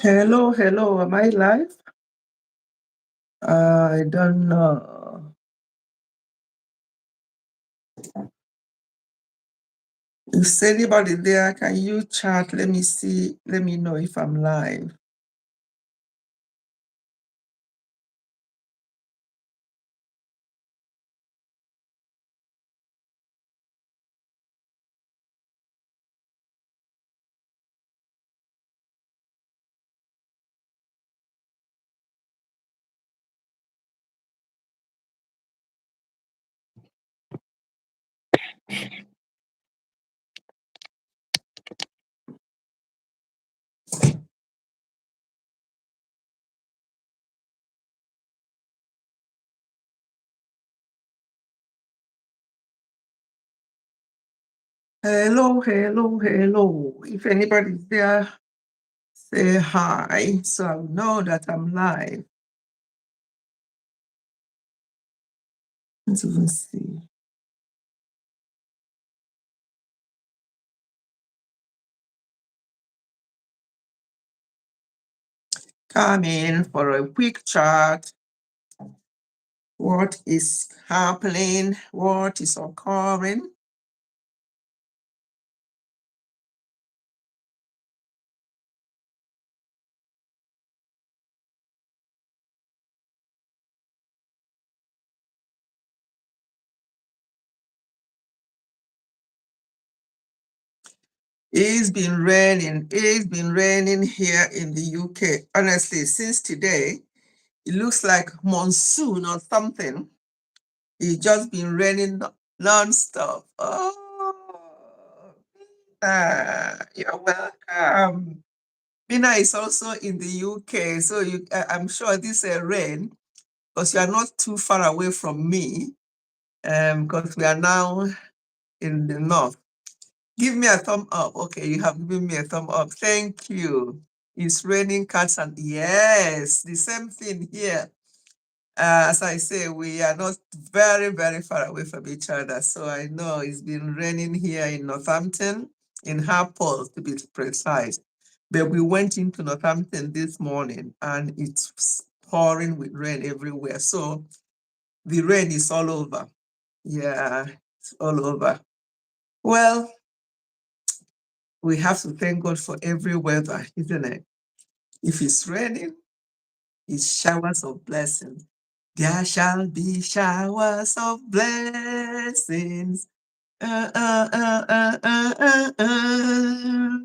Hello, hello. Am I live? I don't know. Is anybody there? Can you chat? Let me see. Let me know if I'm live. Hello, hello, hello. If anybody's there, say hi so I'll know that I'm live. Let's even see. Come in for a quick chat. What is happening? What is occurring? It's been raining. It's been raining here in the UK. Honestly, since today, it looks like monsoon or something. It's just been raining non-stop. Oh, you're welcome. Bina is also in the UK, so I'm sure this rain, because you are not too far away from me, because we are now in the north. Give me a thumb up. Okay, you have given me a thumb up. Thank you. It's raining cats and yes, the same thing here. As I say, we are not very, very far away from each other. So I know it's been raining here in Northampton, in Harpole to be precise. But we went into Northampton this morning and it's pouring with rain everywhere. So the rain is all over. Yeah, it's all over. Well, we have to thank God for every weather, isn't it? If it's raining, it's showers of blessings. There shall be showers of blessings. Uh, uh, uh, uh, uh, uh, uh.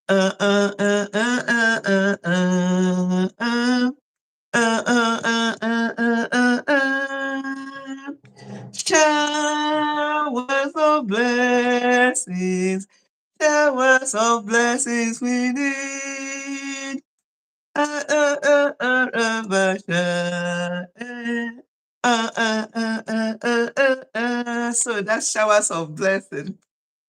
Uh, uh, uh, uh, uh, uh, uh, uh. Showers of blessings, showers of blessings we need. So that's showers of blessing.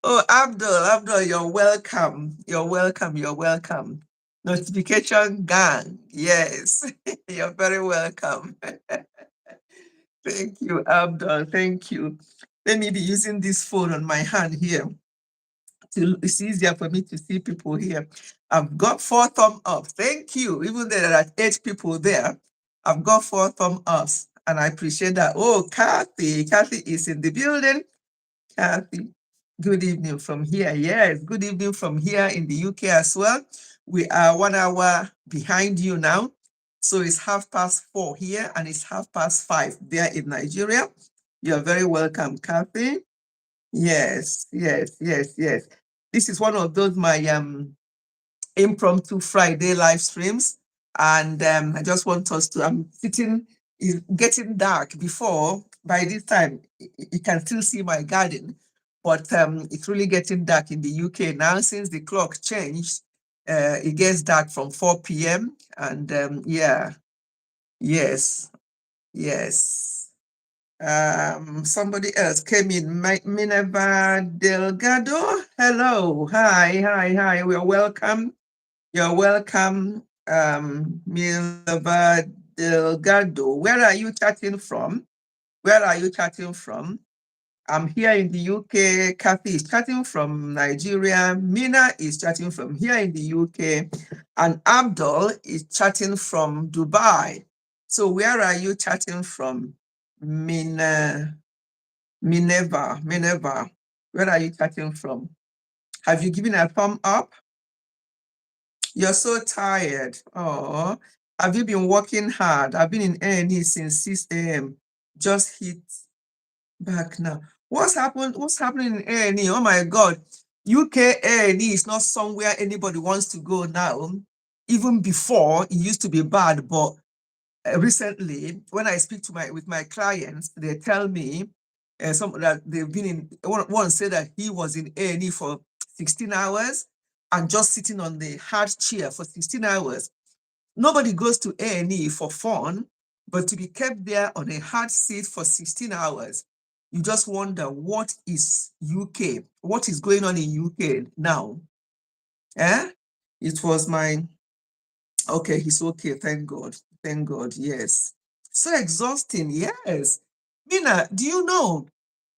Oh, Abdul, you're welcome. You're welcome. You're welcome. Notification gang. Yes, you're very welcome. Thank you, Abdul. Thank you. Let me be using this phone on my hand here. It's easier for me to see people here. I've got 4 thumbs up. Thank you. Even though there are 8 people there, I've got 4 thumbs ups, and I appreciate that. Oh, Kathy is in the building. Kathy, good evening from here. Yes, good evening from here in the UK as well. We are 1 hour behind you now. So it's 4:30 here and it's 5:30 there in Nigeria. You're very welcome, Kathy. Yes, yes, yes, yes. This is one of those my impromptu Friday live streams. And I just want us to, I'm sitting, it's getting dark before, by this time, you can still see my garden, but it's really getting dark in the UK now since the clock changed. It gets dark from 4 p.m. And yeah, yes, yes. Somebody else came in, Minerva Delgado. Hello, hi. We are welcome. You're welcome, Minerva Delgado. Where are you chatting from? Where are you chatting from? I'm here in the UK. Kathy is chatting from Nigeria. Mina is chatting from here in the UK. And Abdul is chatting from Dubai. So where are you chatting from? Minerva. Where are you chatting from? Have you given a thumb up? You're so tired. Oh, have you been working hard? I've been in A&E since 6 a.m. Just hit back now. What's happened? What's happening in A&E? Oh my God. UK A&E is not somewhere anybody wants to go now. Even before, it used to be bad, but recently, when I speak to with my clients, they tell me some that they've been in. One said that he was in A&E for 16 hours and just sitting on the hard chair for 16 hours. Nobody goes to A&E for fun, but to be kept there on a hard seat for 16 hours, you just wonder what is UK, what is going on in UK now? Eh? It was my, okay, he's okay, thank God. Thank God, yes. So exhausting, yes. Mina, do you know,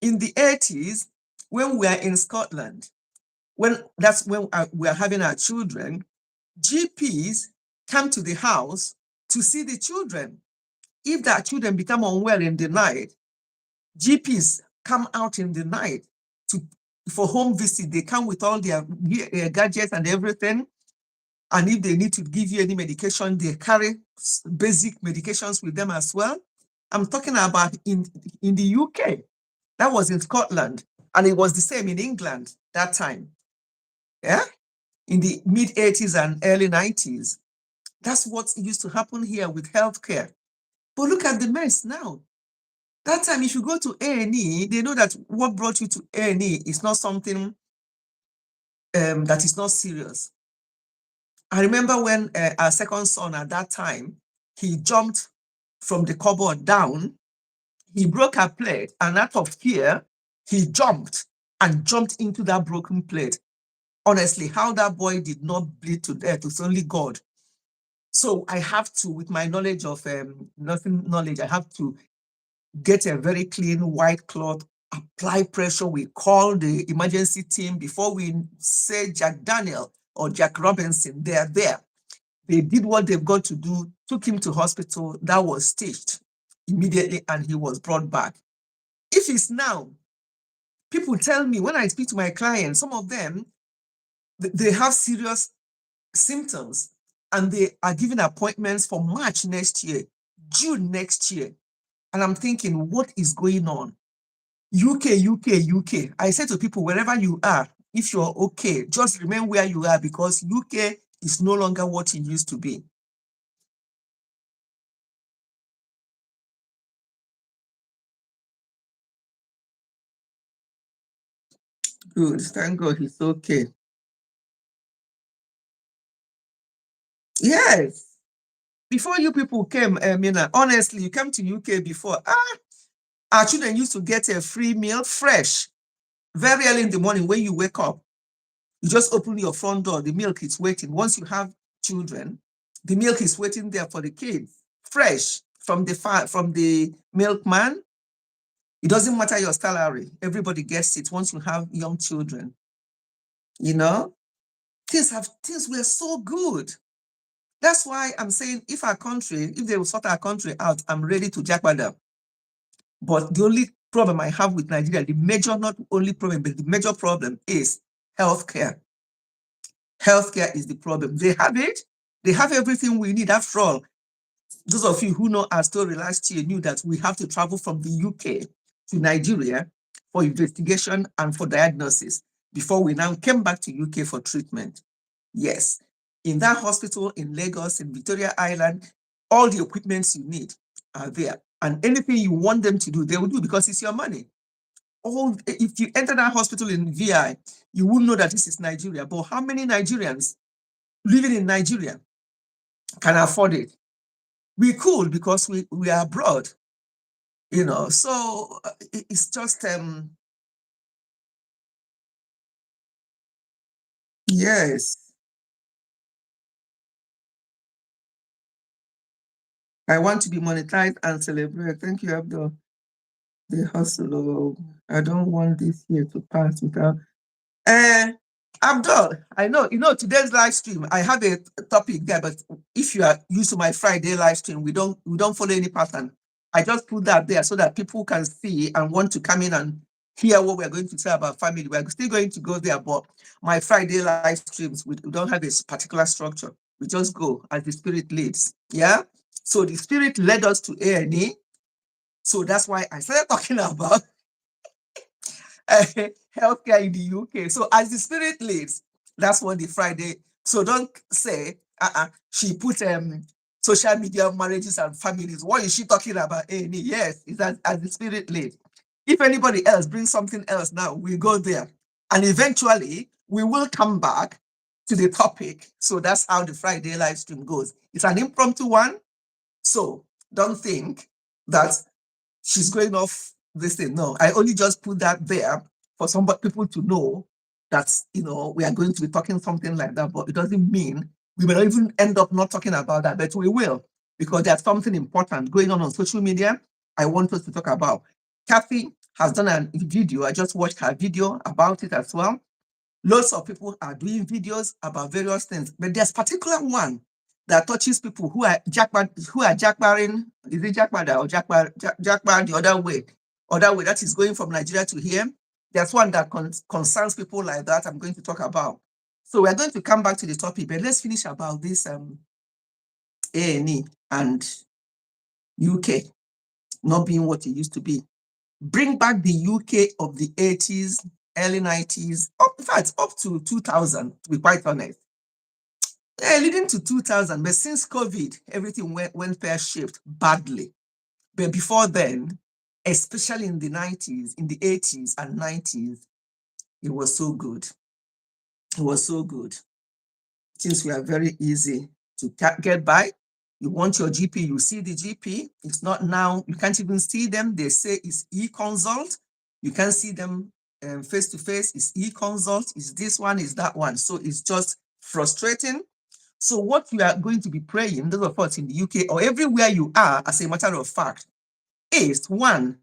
in the 80s, when we are in Scotland, that's when we are having our children, GPs come to the house to see the children. If their children become unwell in the night, GPs come out in the night for home visit. They come with all their gadgets and everything. And if they need to give you any medication, they carry basic medications with them as well. I'm talking about in the UK. That was in Scotland. And it was the same in England that time. Yeah? In the mid 80s and early 90s. That's what used to happen here with healthcare. But look at the mess now. That time, if you go to A&E, they know that what brought you to A&E is not something that is not serious. I remember when our second son at that time, he jumped from the cupboard down, he broke a plate, and out of fear, he jumped into that broken plate. Honestly, how that boy did not bleed to death, it's only God. So I have to, with my knowledge of nursing knowledge, I have to get a very clean white cloth, apply pressure. We call the emergency team before we say Jack Daniel or Jack Robinson. They are there. They did what they've got to do, took him to hospital. That was staged immediately, and he was brought back. If it's now, people tell me when I speak to my clients, some of them, they have serious symptoms and they are given appointments for March next year, June next year. And I'm thinking, what is going on? UK. I say to people, wherever you are, if you're okay, just remain where you are because UK is no longer what it used to be. Good, thank God he's okay. Yes. Before you people came, Mina, honestly, you came to UK before. Our children used to get a free meal fresh very early in the morning when you wake up. You just open your front door, the milk is waiting. Once you have children, the milk is waiting there for the kids, fresh from the milkman. It doesn't matter your salary. Everybody gets it once you have young children. You know, things were so good. That's why I'm saying if they will sort our country out, I'm ready to jackpot. But the only problem I have with Nigeria, the major, not only problem, but the major problem is healthcare. Healthcare is the problem. They have it. They have everything we need. After all, those of you who know our story last year knew that we have to travel from the UK to Nigeria for investigation and for diagnosis before we now came back to UK for treatment. Yes, in that hospital in Lagos, in Victoria Island, all the equipments you need are there. And anything you want them to do, they will do because it's your money. If you enter that hospital in VI, you will know that this is Nigeria. But how many Nigerians living in Nigeria can afford it? We could because we are abroad, you know. So it's just yes. I want to be monetized and celebrate. Thank you, Abdul. The hustle. I don't want this year to pass without. Abdul, I know, today's live stream, I have a topic there, but if you are used to my Friday live stream, we don't follow any pattern. I just put that there so that people can see and want to come in and hear what we're going to say about family. We're still going to go there, but my Friday live streams, we don't have a particular structure. We just go as the spirit leads. Yeah. So the spirit led us to A&E. So that's why I started talking about healthcare in the UK. So as the spirit leads, that's what the Friday. So don't say, she put social media marriages and families. What is she talking about? Yes, it's as the spirit leads. If anybody else brings something else now, we go there. And eventually we will come back to the topic. So that's how the Friday live stream goes. It's an impromptu one. So don't think that she's going off this thing. No, I only just put that there for some people to know that, we are going to be talking something like that, but it doesn't mean we may not even end up not talking about that, but we will, because there's something important going on social media I want us to talk about. Kathy has done a video. I just watched her video about it as well. Lots of people are doing videos about various things, but there's particular one that touches people who are jackbarring. Is it jackbar or jackbar the other way that is going from Nigeria to here? There's one that concerns people like that I'm going to talk about. So we're going to come back to the topic, but let's finish about this A&E and UK not being what it used to be. Bring back the UK of the 80s, early 90s, in fact, up to 2000, to be quite honest. Leading to 2000, but since COVID, everything went pear-shaped badly. But before then, especially in the 90s, in the 80s and 90s, it was so good. It was so good. Things were very easy to get by. You want your GP, you see the GP. It's not now, you can't even see them. They say it's e-consult. You can't see them face to face. It's e-consult. It's this one, it's that one. So it's just frustrating. So what you are going to be praying, those of us in the UK or everywhere you are, as a matter of fact, is one,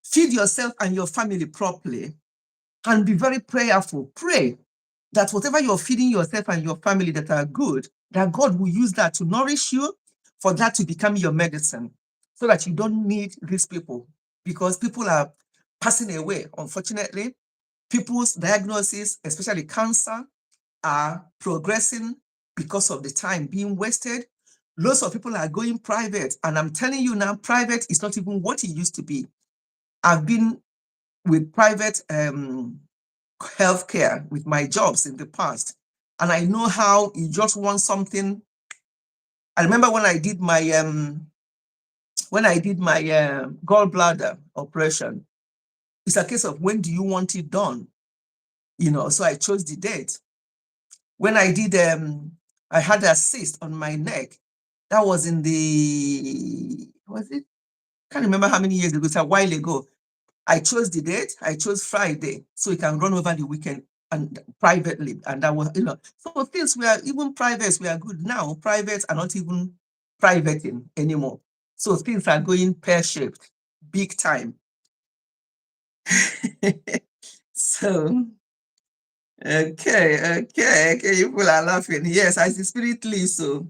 feed yourself and your family properly and be very prayerful. Pray that whatever you're feeding yourself and your family that are good, that God will use that to nourish you, for that to become your medicine, so that you don't need these people, because people are passing away. Unfortunately, people's diagnosis, especially cancer, are progressing because of the time being wasted. Lots of people are going private, and I'm telling you now, private is not even what it used to be. I've been with private healthcare with my jobs in the past, and I know how you just want something. I remember when I did my gallbladder operation, it's a case of when do you want it done, so I chose the date. When I did I had a cyst on my neck. That was in can't remember how many years ago. It's a while ago. I chose the date. I chose Friday, so it can run over the weekend and privately. And that was, so things were, even privates were good. Now privates are not even privating anymore. So things are going pear-shaped, big time. So, okay, people are laughing. Yes, as the spirit leads, so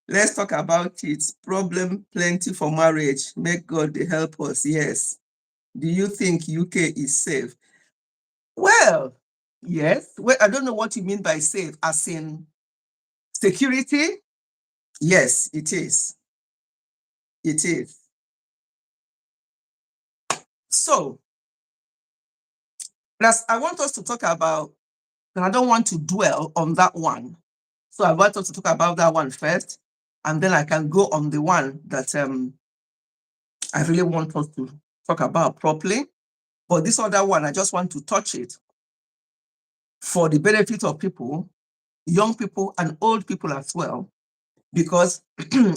let's talk about it. Problem plenty for marriage. Make God help us. Yes. Do you think UK is safe? Well, yes. Well, I don't know what you mean by safe, as in security. Yes, it is. It is. So, I want us to talk about, and I don't want to dwell on that one. So I want us to talk about that one first, and then I can go on the one that I really want us to talk about properly. But this other one, I just want to touch it for the benefit of people, young people and old people as well, because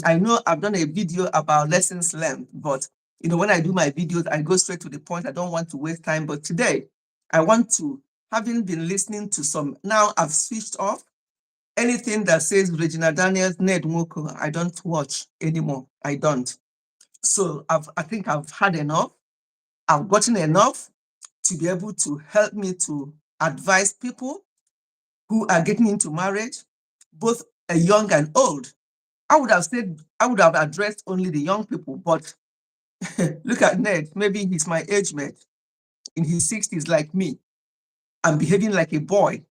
I know I've done a video about lessons learned, but when I do my videos, I go straight to the point. I don't want to waste time. But today, I want to, having been listening to some, now I've switched off anything that says Regina Daniels, Ned Nwoko. I don't watch anymore. I don't. So I think I've had enough. I've gotten enough to be able to help me to advise people who are getting into marriage, both young and old. I would have addressed only the young people, but look at Ned. Maybe he's my age mate in his 60s like me. I'm behaving like a boy.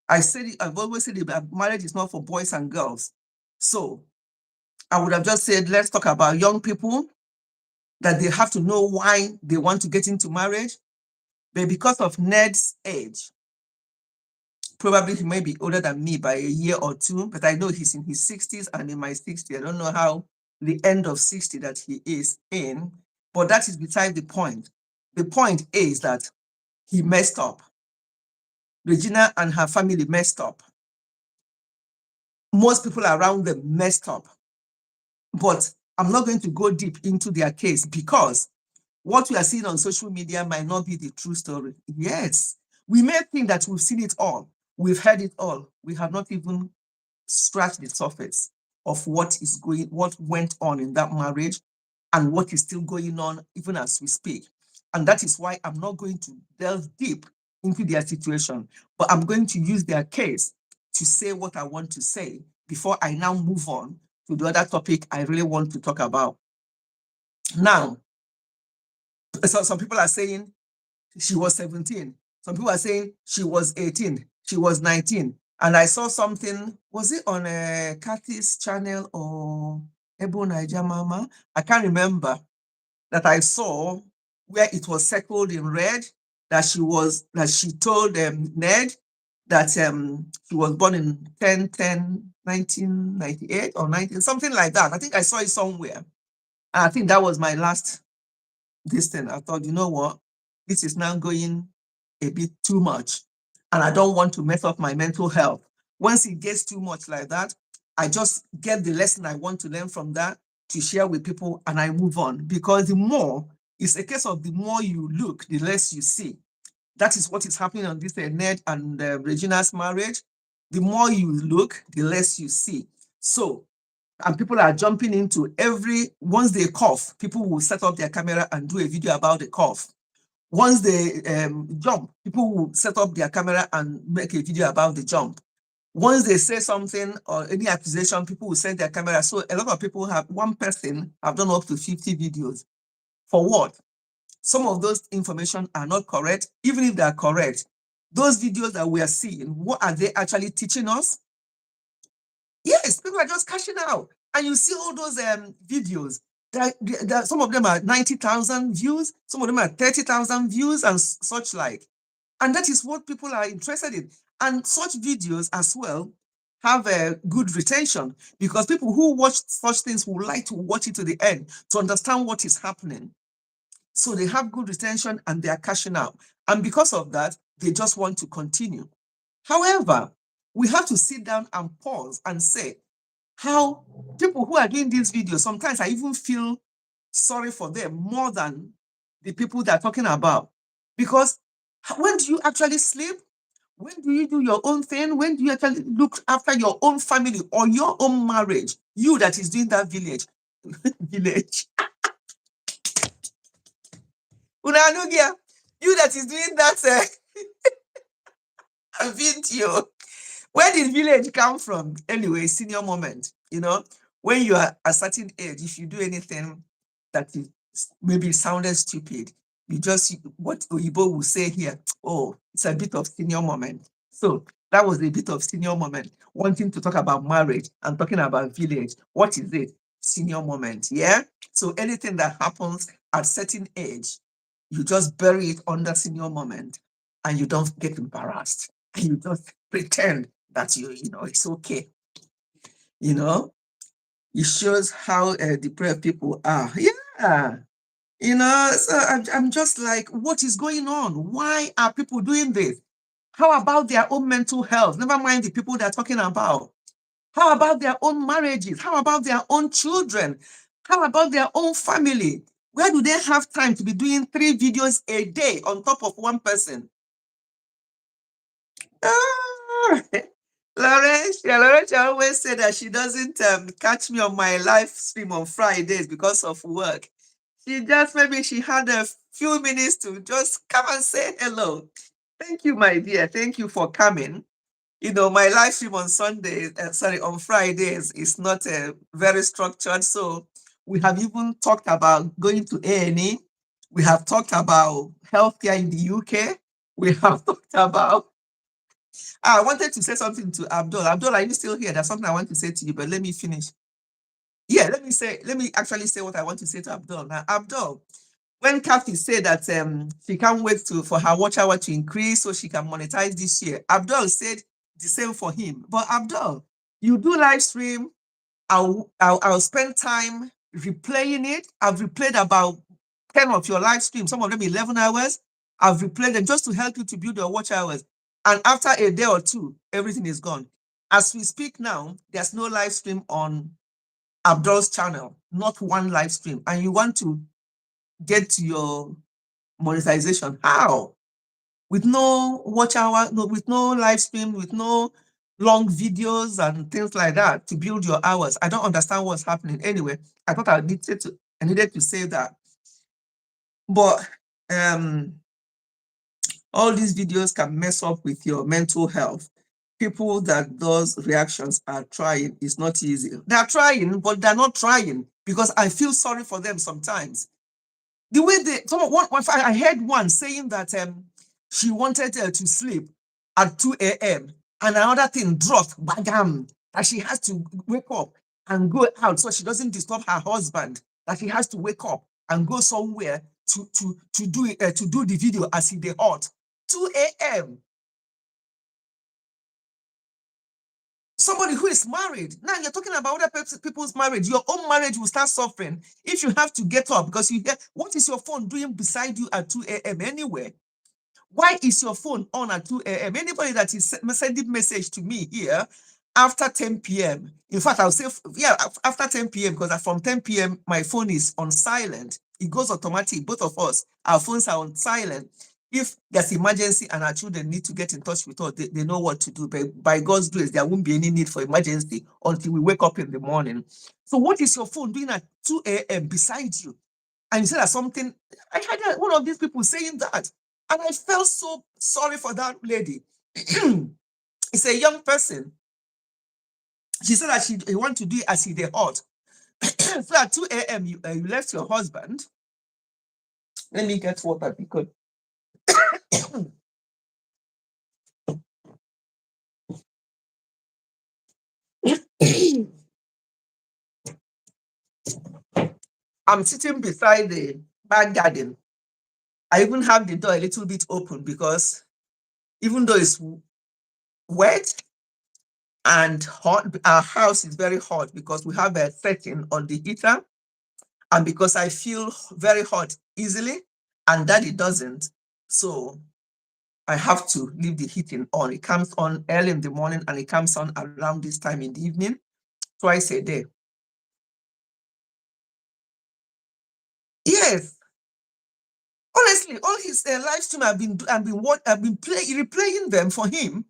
I've always said that marriage is not for boys and girls. So I would have just said, let's talk about young people, that they have to know why they want to get into marriage. But because of Ned's age, probably he may be older than me by a year or two, but I know he's in his 60s and in my 60s. I don't know how the end of 60 that he is in, but that is beside the point. The point is that he messed up. Regina and her family messed up. Most people around them messed up. But I'm not going to go deep into their case because what we are seeing on social media might not be the true story. Yes, we may think that we've seen it all. We've heard it all. We have not even scratched the surface of what went on in that marriage and what is still going on even as we speak. And that is why I'm not going to delve deep into their situation, but I'm going to use their case to say what I want to say before I now move on to the other topic I really want to talk about. Now, so some people are saying she was 17. Some people are saying she was 18. She was 19. And I saw something, was it on Kathy's channel or Ebo Naija Mama? I can't remember, that I saw where it was circled in red that she told Ned that she was born in 1998 or 19, something like that. I think I saw it somewhere. And I think that was my last thing. I thought, you know what? This is now going a bit too much. And I don't want to mess up my mental health. Once it gets too much like that, I just get the lesson I want to learn from that to share with people and I move on. Because it's a case of the more you look, the less you see. That is what is happening on this Ned and Regina's marriage. The more you look, the less you see. So, and people are jumping into once they cough, people will set up their camera and do a video about the cough. Once they jump, people will set up their camera and make a video about the jump. Once they say something or any accusation, people will send their camera. So a lot of people one person have done up to 50 videos. For what? Some of those information are not correct. Even if they are correct, those videos that we are seeing, what are they actually teaching us? Yes, people are just cashing out. And you see all those videos, some of them are 90,000 views, some of them are 30,000 views and such like. And that is what people are interested in. And such videos as well have a good retention because people who watch such things would like to watch it to the end to understand what is happening. So they have good retention and they are cashing out. And because of that, they just want to continue. However, we have to sit down and pause and say how people who are doing these videos, sometimes I even feel sorry for them more than the people they're talking about. Because when do you actually sleep? When do you do your own thing? When do you actually look after your own family or your own marriage? You that is doing that village. Unanugia, you that is doing that video. Where did village come from? Anyway, senior moment, when you are a certain age, if you do anything that is maybe sounded stupid, what Oyibo will say here, oh, it's a bit of senior moment. So that was a bit of senior moment, wanting to talk about marriage and talking about village. What is it? Senior moment, yeah? So anything that happens at certain age, you just bury it under senior moment and you don't get embarrassed. And you just pretend that it's okay. It shows how depressed people are. Yeah. So I'm just like, what is going on? Why are people doing this? How about their own mental health? Never mind the people they're talking about. How about their own marriages? How about their own children? How about their own family? Where do they have time to be doing 3 videos a day on top of one person? Laurentia always said that she doesn't catch me on my live stream on Fridays because of work. Maybe she had a few minutes to just come and say hello. Thank you, my dear. Thank you for coming. My live stream on Sundays, sorry, on Fridays is not very structured. So we have even talked about going to A&E. We have talked about healthcare in the UK. We have talked about. I wanted to say something to Abdul. Abdul, are you still here? There's something I want to say to you, but let me finish. Yeah, let me actually say what I want to say to Abdul. Now, Abdul, when Kathy said that she can't wait for her watch hour to increase so she can monetize this year, Abdul said the same for him. But Abdul, you do live stream. I'll spend time replaying it. I've replayed about 10 of your live streams, some of them 11 hours. I've replayed them just to help you to build your watch hours. And after a day or two, everything is gone. As we speak now, there's no live stream on Abdul's channel, not one live stream. And you want to get to your monetization. How? With no watch hour, no, with no live stream, with no long videos and things like that to build your hours. I don't understand what's happening. Anyway, I thought I needed to say that. But all these videos can mess up with your mental health. People that does reactions are trying. It's not easy. They're trying, but they're not trying because I feel sorry for them sometimes. The way I heard one saying that she wanted to sleep at 2 a.m. and another thing dropped, bagam, that she has to wake up and go out so she doesn't disturb her husband, that she has to wake up and go somewhere to do the video as he dey hot. 2 a.m. Somebody who is married. Now you're talking about other people's marriage. Your own marriage will start suffering if you have to get up because you hear, what is your phone doing beside you at 2 a.m. anyway? Why is your phone on at 2 a.m.? Anybody that is sending message to me here after 10 p.m. In fact, I'll say, yeah, after 10 p.m. because from 10 p.m. my phone is on silent. It goes automatic. Both of us, our phones are on silent. If there's emergency and our children need to get in touch with us, they know what to do. But by God's grace, there won't be any need for emergency until we wake up in the morning. So what is your phone doing at 2 a.m. beside you? And you said that something, I had one of these people saying that. And I felt so sorry for that lady. It's a young person. She said that she want to do it as he dey hot. So at 2 a.m. You left your husband. Let me get water because I'm sitting beside the back garden. I even have the door a little bit open because even though it's wet and hot, our house is very hot because we have a setting on the heater. And because I feel very hot easily and Daddy doesn't, so I have to leave the heating on. It comes on early in the morning and it comes on around this time in the evening, twice a day. Yes, honestly, all his live stream I've been replaying them for him.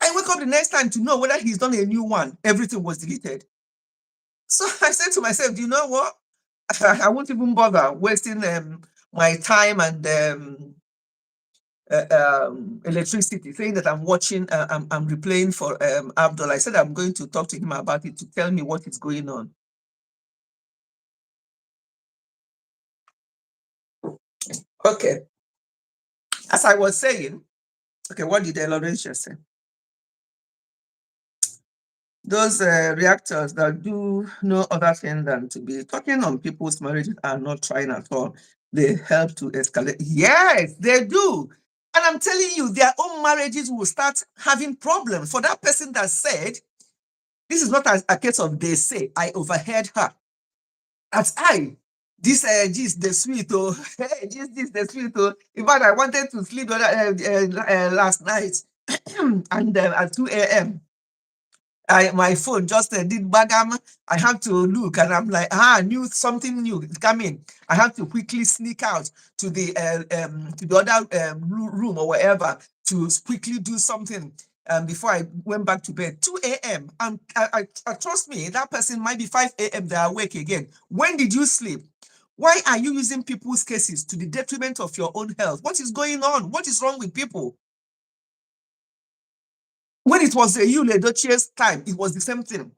I wake up the next time to know whether he's done a new one. Everything was deleted. So I said to myself, do you know what? I won't even bother wasting my time and electricity, saying that I'm watching, I'm replaying for Abdul. I said I'm going to talk to him about it to tell me what is going on. Okay. As I was saying, okay, what did Laurentia say? Those reactors that do no other thing than to be talking on people's marriages are not trying at all. They help to escalate. Yes, they do. And I'm telling you, their own marriages will start having problems. For that person that said, this is not a case of they say, I overheard her. At this gist the sweet oh, this the sweet oh. In fact, I wanted to sleep last night, and at 2 a.m. My phone just did bagam. I have to look, and I'm like, something new coming. I have to quickly sneak out to the other room or whatever to quickly do something before I went back to bed. 2 a.m. And I trust me, that person might be 5 a.m. They're awake again. When did you sleep? Why are you using people's cases to the detriment of your own health? What is going on? What is wrong with people? When it was a Yule Edochie's time, it was the same thing.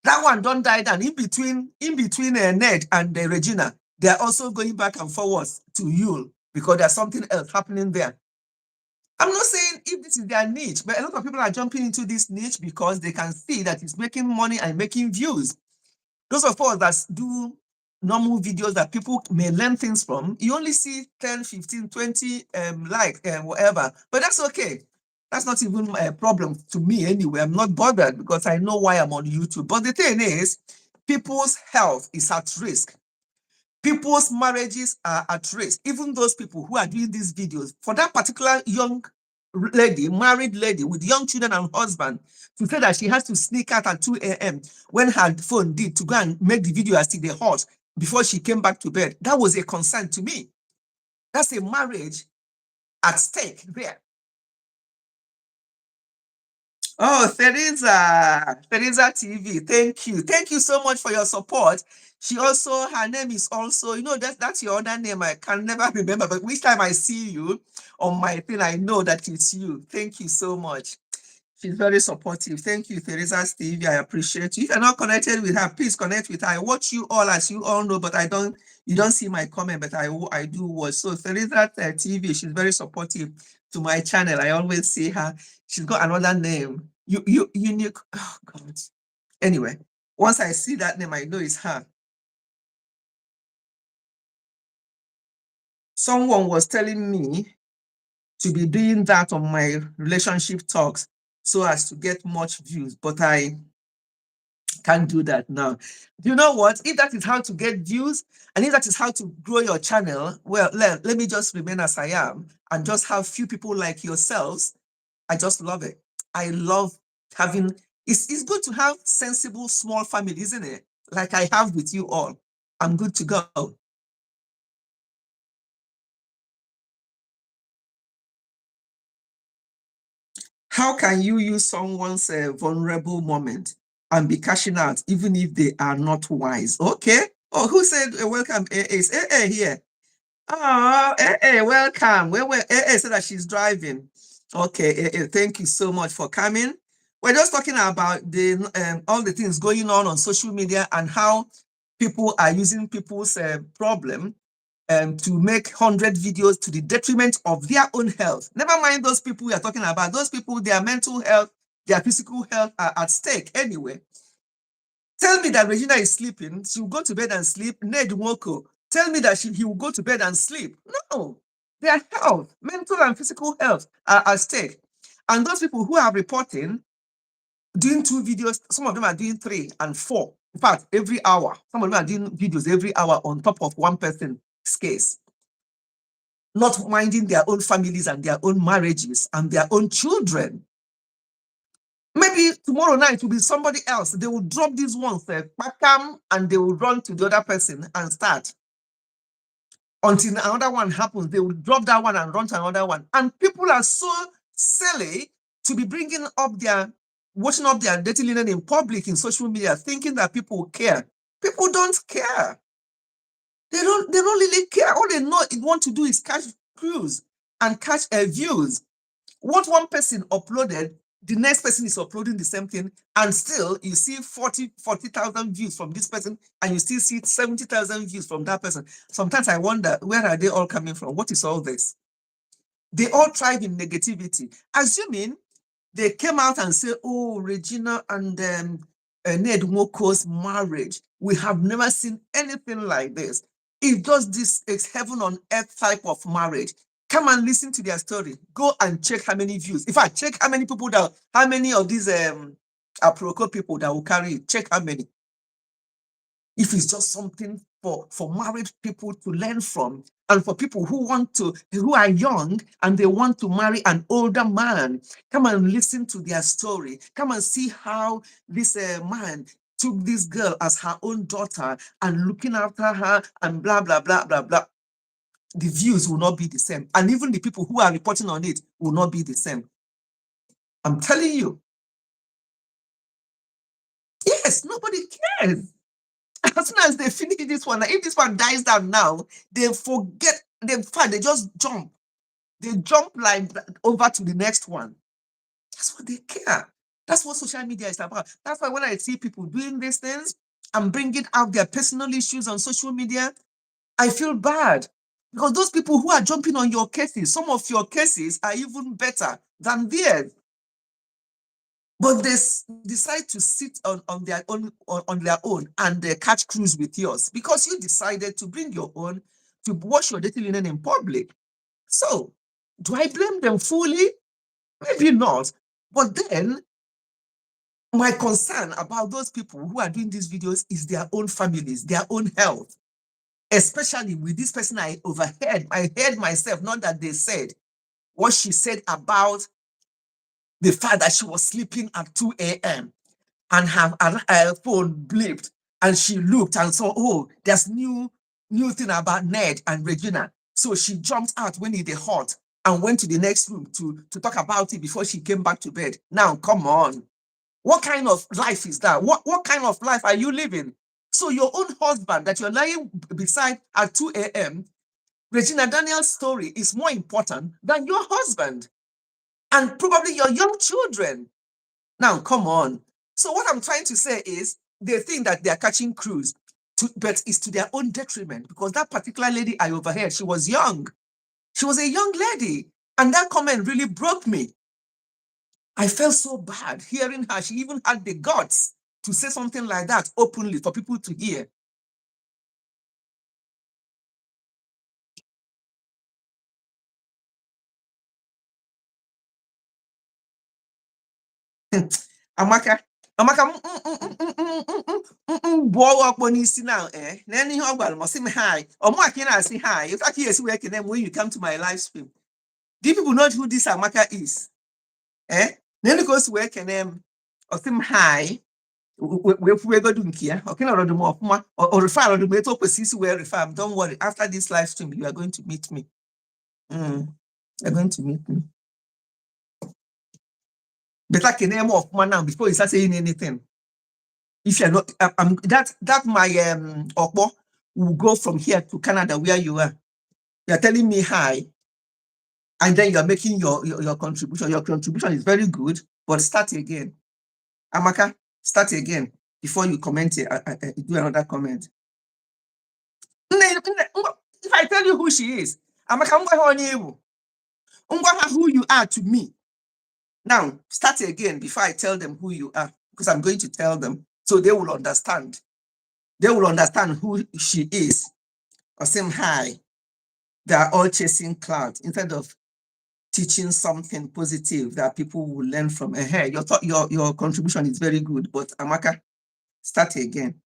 That one don't die down. In between Ned and Regina, they are also going back and forwards to Yule because there's something else happening there. I'm not saying if this is their niche, but a lot of people are jumping into this niche because they can see that it's making money and making views. Those of us that do normal videos that people may learn things from, you only see 10, 15, 20 whatever. But that's okay. That's not even a problem to me anyway. I'm not bothered because I know why I'm on YouTube. But the thing is, people's health is at risk. People's marriages are at risk. Even those people who are doing these videos, for that particular young lady, married lady with young children and husband, to say that she has to sneak out at 2 a.m. when her phone did to go and make the video as they hot before she came back to bed, that was a concern to me. That's a marriage at stake there. Oh, Teresa TV, thank you. Thank you so much for your support. She also, her name is also, that's your other name. I can never remember, but each time I see you on my thing, I know that it's you. Thank you so much. She's very supportive. Thank you, Teresa Stevie. I appreciate you. If you're not connected with her, please connect with her. I watch you all, as you all know, but you don't see my comment, but I do watch. So Teresa TV, she's very supportive to my channel. I always see her. She's got another name. Unique. Oh God. Anyway, once I see that name, I know it's her. Someone was telling me to be doing that on my relationship talks so as to get much views, but I can't do that now. You know what? If that is how to get views and if that is how to grow your channel, well, let me just remain as I am and just have few people like yourselves. I just love it. I love having, it's good to have sensible small family, isn't it? Like I have with you all. I'm good to go. How can you use someone's vulnerable moment and be cashing out even if they are not wise? Okay. Oh, who said welcome? Is here? Oh, welcome. Said that she's driving. Okay, thank you so much for coming. We're just talking about the all the things going on social media and how people are using people's problem to make 100 videos to the detriment of their own health. Never mind those people we are talking about. Those people, their mental health, their physical health are at stake anyway. Tell me that Regina is sleeping. She will go to bed and sleep. Ned Nwoko, tell me that he will go to bed and sleep. No, their health, mental and physical health are at stake. And those people who are reporting, doing 2 videos, some of them are doing 3 and 4. In fact, every hour. Some of them are doing videos every hour on top of one person's case. Not minding their own families and their own marriages and their own children. Maybe tomorrow night will be somebody else. They will drop these ones, and they will run to the other person and start. Until another one happens, they will drop that one and run to another one. And people are so silly to be washing up their dirty linen in public in social media, thinking that people care. People don't care. They don't really care. All they want to do is catch views and catch views. What one person uploaded, the next person is uploading the same thing, and still you see 40,000 views from this person, and you still see 70,000 views from that person. Sometimes I wonder, where are they all coming from? What is all this? They all thrive in negativity, assuming they came out and say, oh, Regina and Ned Nwoko's marriage, we have never seen anything like this. It's just this heaven on earth type of marriage. Come and listen to their story. Go and check how many views. In fact, check how many of these Aproko people that will carry it. Check how many. If it's just something for married people to learn from, and for people who are young and they want to marry an older man, come and listen to their story. Come and see how this man took this girl as her own daughter and looking after her and blah, blah, blah, blah, blah. The views will not be the same. And even the people who are reporting on it will not be the same. I'm telling you. Yes, nobody cares. As soon as they finish this one, if this one dies down now, they forget, they just jump. They jump like over to the next one. That's what they care. That's what social media is about. That's why when I see people doing these things and bringing out their personal issues on social media, I feel bad. Because those people who are jumping on your cases, some of your cases are even better than theirs. But they decide to sit on their own and they catch cruise with yours because you decided to bring your own to wash your dirty linen in public. So, do I blame them fully? Maybe not. But then, my concern about those people who are doing these videos is their own families, their own health. Especially with this person I overheard. I heard myself, not that they said, what she said about the fact that she was sleeping at 2 a.m. and her phone blipped and she looked and saw, oh, there's new thing about Ned and Regina. So she jumped out when it was hot and went to the next room to talk about it before she came back to bed. Now, come on. What kind of life is that? What kind of life are you living? So your own husband that you're lying beside at 2 a.m., Regina Daniel's story is more important than your husband and probably your young children. Now, come on. So what I'm trying to say is they think that they're catching cruise, but it's to their own detriment because that particular lady I overheard, she was young. She was a young lady. And that comment really broke me. I felt so bad hearing her. She even had the guts to say something like that openly for people to hear. Amaka, now, eh? Then you hi. Or more can I say hi? If I hear working them when you come to my live stream. Do people know who this Amaka is? Eh? Then it goes work and or sim hi. We go doing here. Okay, not the more or refer on the way to persist where refer. Don't worry. After this live stream, you are going to meet me. You're going to meet me. Better can name of man now before you start saying anything. If you're not, that my Okbo will go from here to Canada where you are. You're telling me hi, and then you're making your contribution. Your contribution is very good, but start again. Amaka, start again before you comment. Do another comment. If I tell you who she is, Amaka, who you are to me. Now, start again before I tell them who you are, because I'm going to tell them so they will understand. They will understand who she is. Or say hi. They are all chasing clout instead of teaching something positive that people will learn from. Hey, your contribution is very good, but Amaka, start again.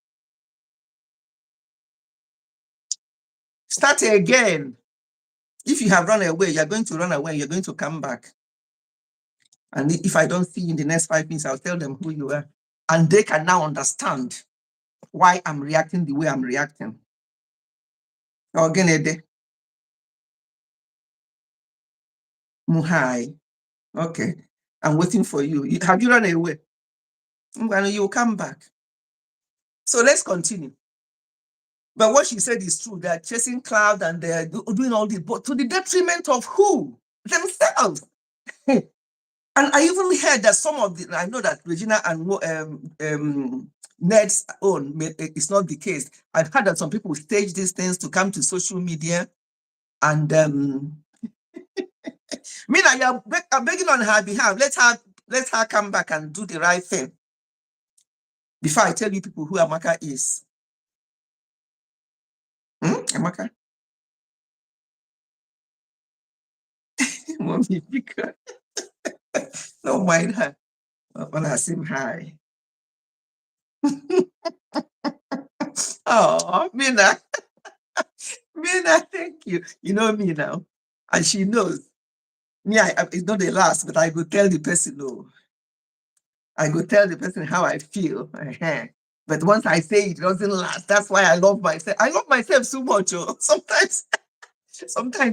Start again. If you have run away, you're going to run away. You're going to come back. And if I don't see you in the next 5 minutes, I'll tell them who you are. And they can now understand why I'm reacting the way I'm reacting. Ogenede. Muhai. Okay. I'm waiting for you. Have you run away? You will come back. So let's continue. But what she said is true. They're chasing cloud and they're doing all this, but to the detriment of who? Themselves. And I even heard that some of the, I know that Regina and Ned's own, it's not the case. I've heard that some people stage these things to come to social media and Mina, I'm begging on her behalf. Let her come back and do the right thing. Before I tell you people who Amaka is. Amaka? Mommy, because don't mind her. When I say hi. Oh, Mina. Mina, thank you. You know me now. And she knows. Me, it's not the last, but I go tell the person, no. I go tell the person how I feel. But once I say it doesn't last, that's why I love myself. I love myself so much. Oh. Sometimes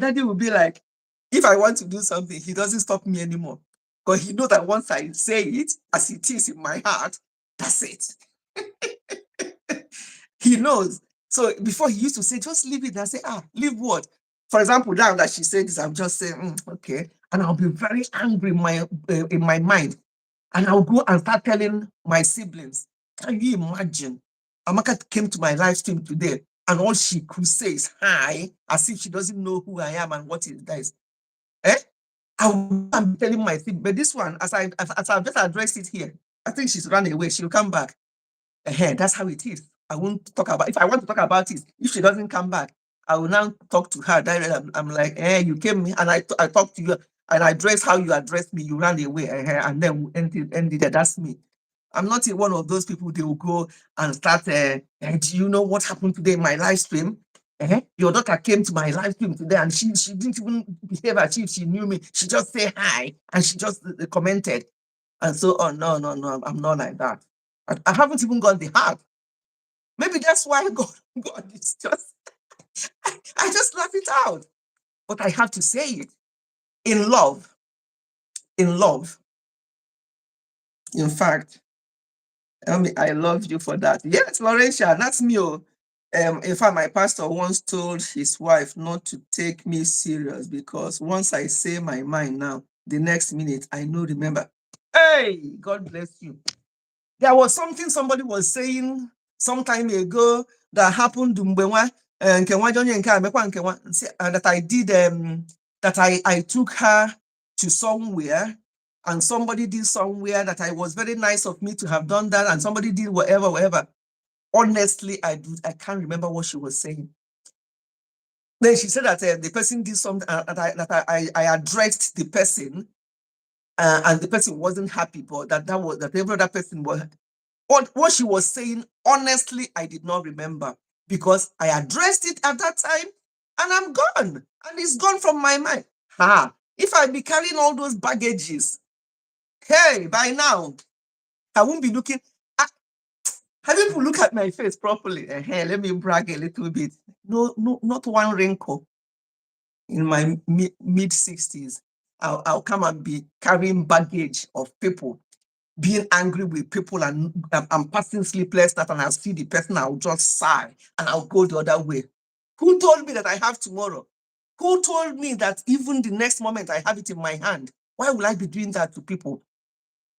Daddy will be like, if I want to do something, he doesn't stop me anymore. Because he knows that once I say it, as it is in my heart, that's it. He knows. So before he used to say, just leave it. I say, leave what? For example, now that she said this, I'm just saying, okay. And I'll be very angry in my mind. And I'll go and start telling my siblings, can you imagine? Amaka came to my live stream today, and all she could say is hi, as if she doesn't know who I am and what it is. Eh? I'm telling my siblings, but this one, as I've just addressed it here, I think she's run away. She'll come back. That's how it is. I won't talk about. If I want to talk about it, if she doesn't come back, I will now talk to her directly. I'm like, you came and I talked to you and I address how you addressed me. You ran away, and then we ended there. That's me. I'm not one of those people. They will go and start. Do you know what happened today in my live stream? Your daughter came to my live stream today, and she didn't even behave as if she knew me. She just said hi, and she just commented, and so on. No, I'm not like that. I haven't even got the heart. Maybe that's why God is just. I just laugh it out, but I have to say it in love. In love. In fact, I love you for that. Yes, Laurentia, that's me. In fact, my pastor once told his wife not to take me serious because once I say my mind now, the next minute I know, remember. Hey, God bless you. There was something somebody was saying some time ago that happened that I did, that I took her to somewhere and somebody did somewhere that I was very nice of me to have done that, and somebody did whatever. Honestly, I can't remember what she was saying. Then she said that the person did something, that I addressed the person, and the person wasn't happy, but that every other person was. What she was saying, honestly, I did not remember because I addressed it at that time and I'm gone. And it's gone from my mind. If I be carrying all those baggages, hey, by now, I won't be looking. Have people look at my face properly? Let me brag a little bit. No, not one wrinkle. In my mid 60s, I'll come and be carrying baggage of people, being angry with people, and I'm passing sleepless night, and I'll see the person, I'll just sigh and I'll go the other way. Who told me that I have tomorrow? Who told me that even the next moment I have it in my hand? Why would I be doing that to people?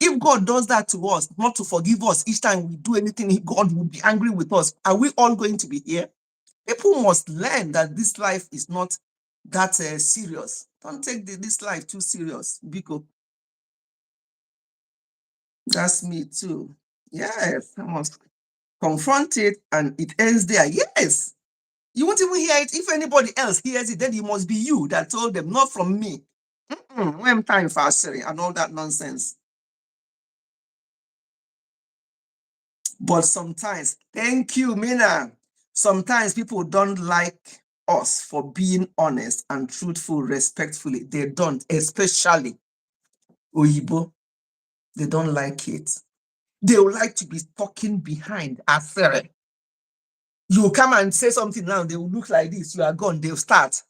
If God does that to us, not to forgive us each time we do anything, God will be angry with us. Are we all going to be here? People must learn that this life is not that serious. Don't take this life too serious, Biko. That's me too. Yes, I must confront it and it ends there. Yes. You won't even hear it. If anybody else hears it, then it must be you that told them, not from me. When time for Siri and all that nonsense. But sometimes, thank you, Mina. Sometimes people don't like us for being honest and truthful respectfully. They don't, especially Oyibo. They don't like it. They would like to be talking behind Asere. You come and say something now, they will look like this, you are gone, they'll start.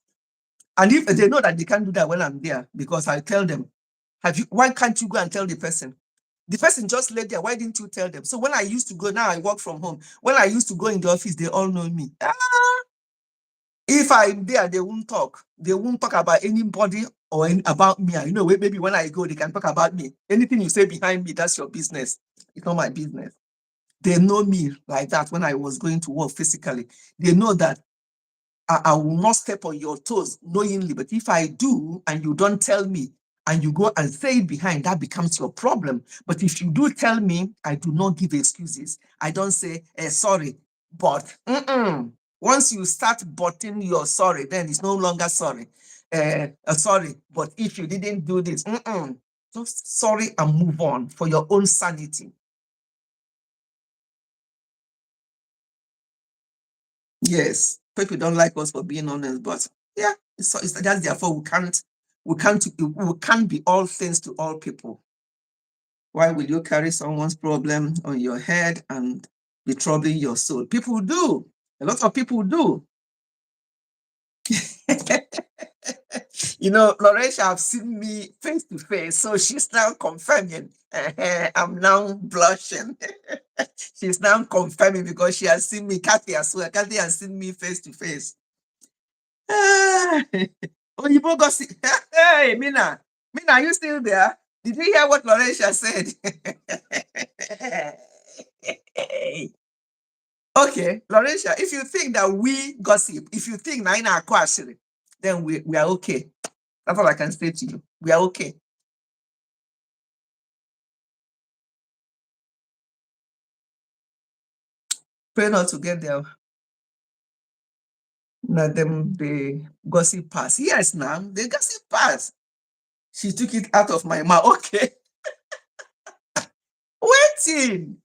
And if they know that they can't do that when I'm there, because I tell them, why can't you go and tell the person? The person just lay there, why didn't you tell them? So when I used to go, now I work from home. When I used to go in the office, they all know me. If I'm there, they won't talk. They won't talk about anybody or about me. You know, maybe when I go, they can talk about me. Anything you say behind me, that's your business. It's not my business. They know me like that when I was going to work physically. They know that I will not step on your toes knowingly, but if I do and you don't tell me and you go and say it behind, that becomes your problem. But if you do tell me, I do not give excuses. I don't say, sorry, but once you start butting your sorry, then it's no longer sorry. Sorry, but if you didn't do this, just sorry and move on for your own sanity. Yes, people don't like us for being honest, but yeah, it's that's therefore we can't be all things to all people. Why will you carry someone's problem on your head and be troubling your soul? People do. A lot of people do. You know, Laurentia have seen me face to face, so she's now confirming. I'm now blushing. She's now confirming because she has seen me. Kathy as well. Kathy has seen me face to face. Oh, you both gossip. Hey, Mina. Mina, are you still there? Did you hear what Laurentia said? Okay, Laurentia, if you think that we gossip, if you think Naina Akwasiri, then we are okay. That's all I can say to you. We are okay. Pray not to get there. Now them the gossip pass. Yes, now the gossip pass. She took it out of my mouth. Okay. Waiting.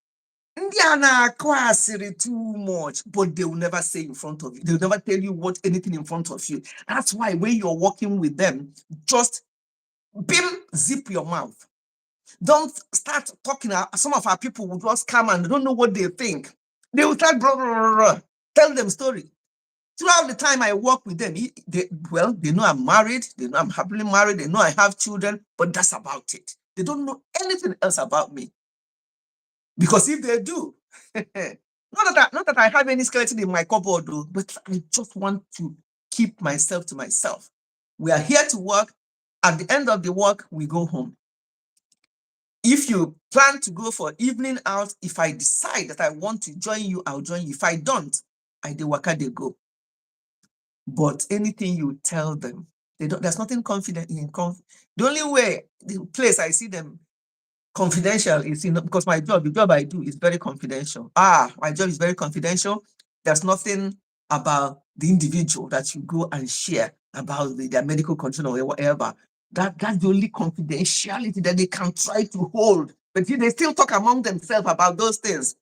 Indiana kwasiri too much, but they will never say in front of you. They'll never tell you what anything in front of you. That's why when you're working with them, just bim, zip your mouth. Don't start talking. Some of our people will just come and they don't know what they think. They will start blah, blah, blah, blah, tell them story. Throughout the time I work with them, they know I'm married, they know I'm happily married, they know I have children, but that's about it. They don't know anything else about me. Because if they do, not that I have any skeleton in my cupboard, though, but I just want to keep myself to myself. We are here to work. At the end of the work, we go home. If you plan to go for evening out, if I decide that I want to join you, I'll join you. If I don't, I do waka they go. But anything you tell them, they don't. There's nothing confident in. The only way, the place I see them confidential is because the job I do is very confidential. My job is very confidential. There's nothing about the individual that you go and share about their medical condition or whatever. That's the only confidentiality that they can try to hold. But they still talk among themselves about those things.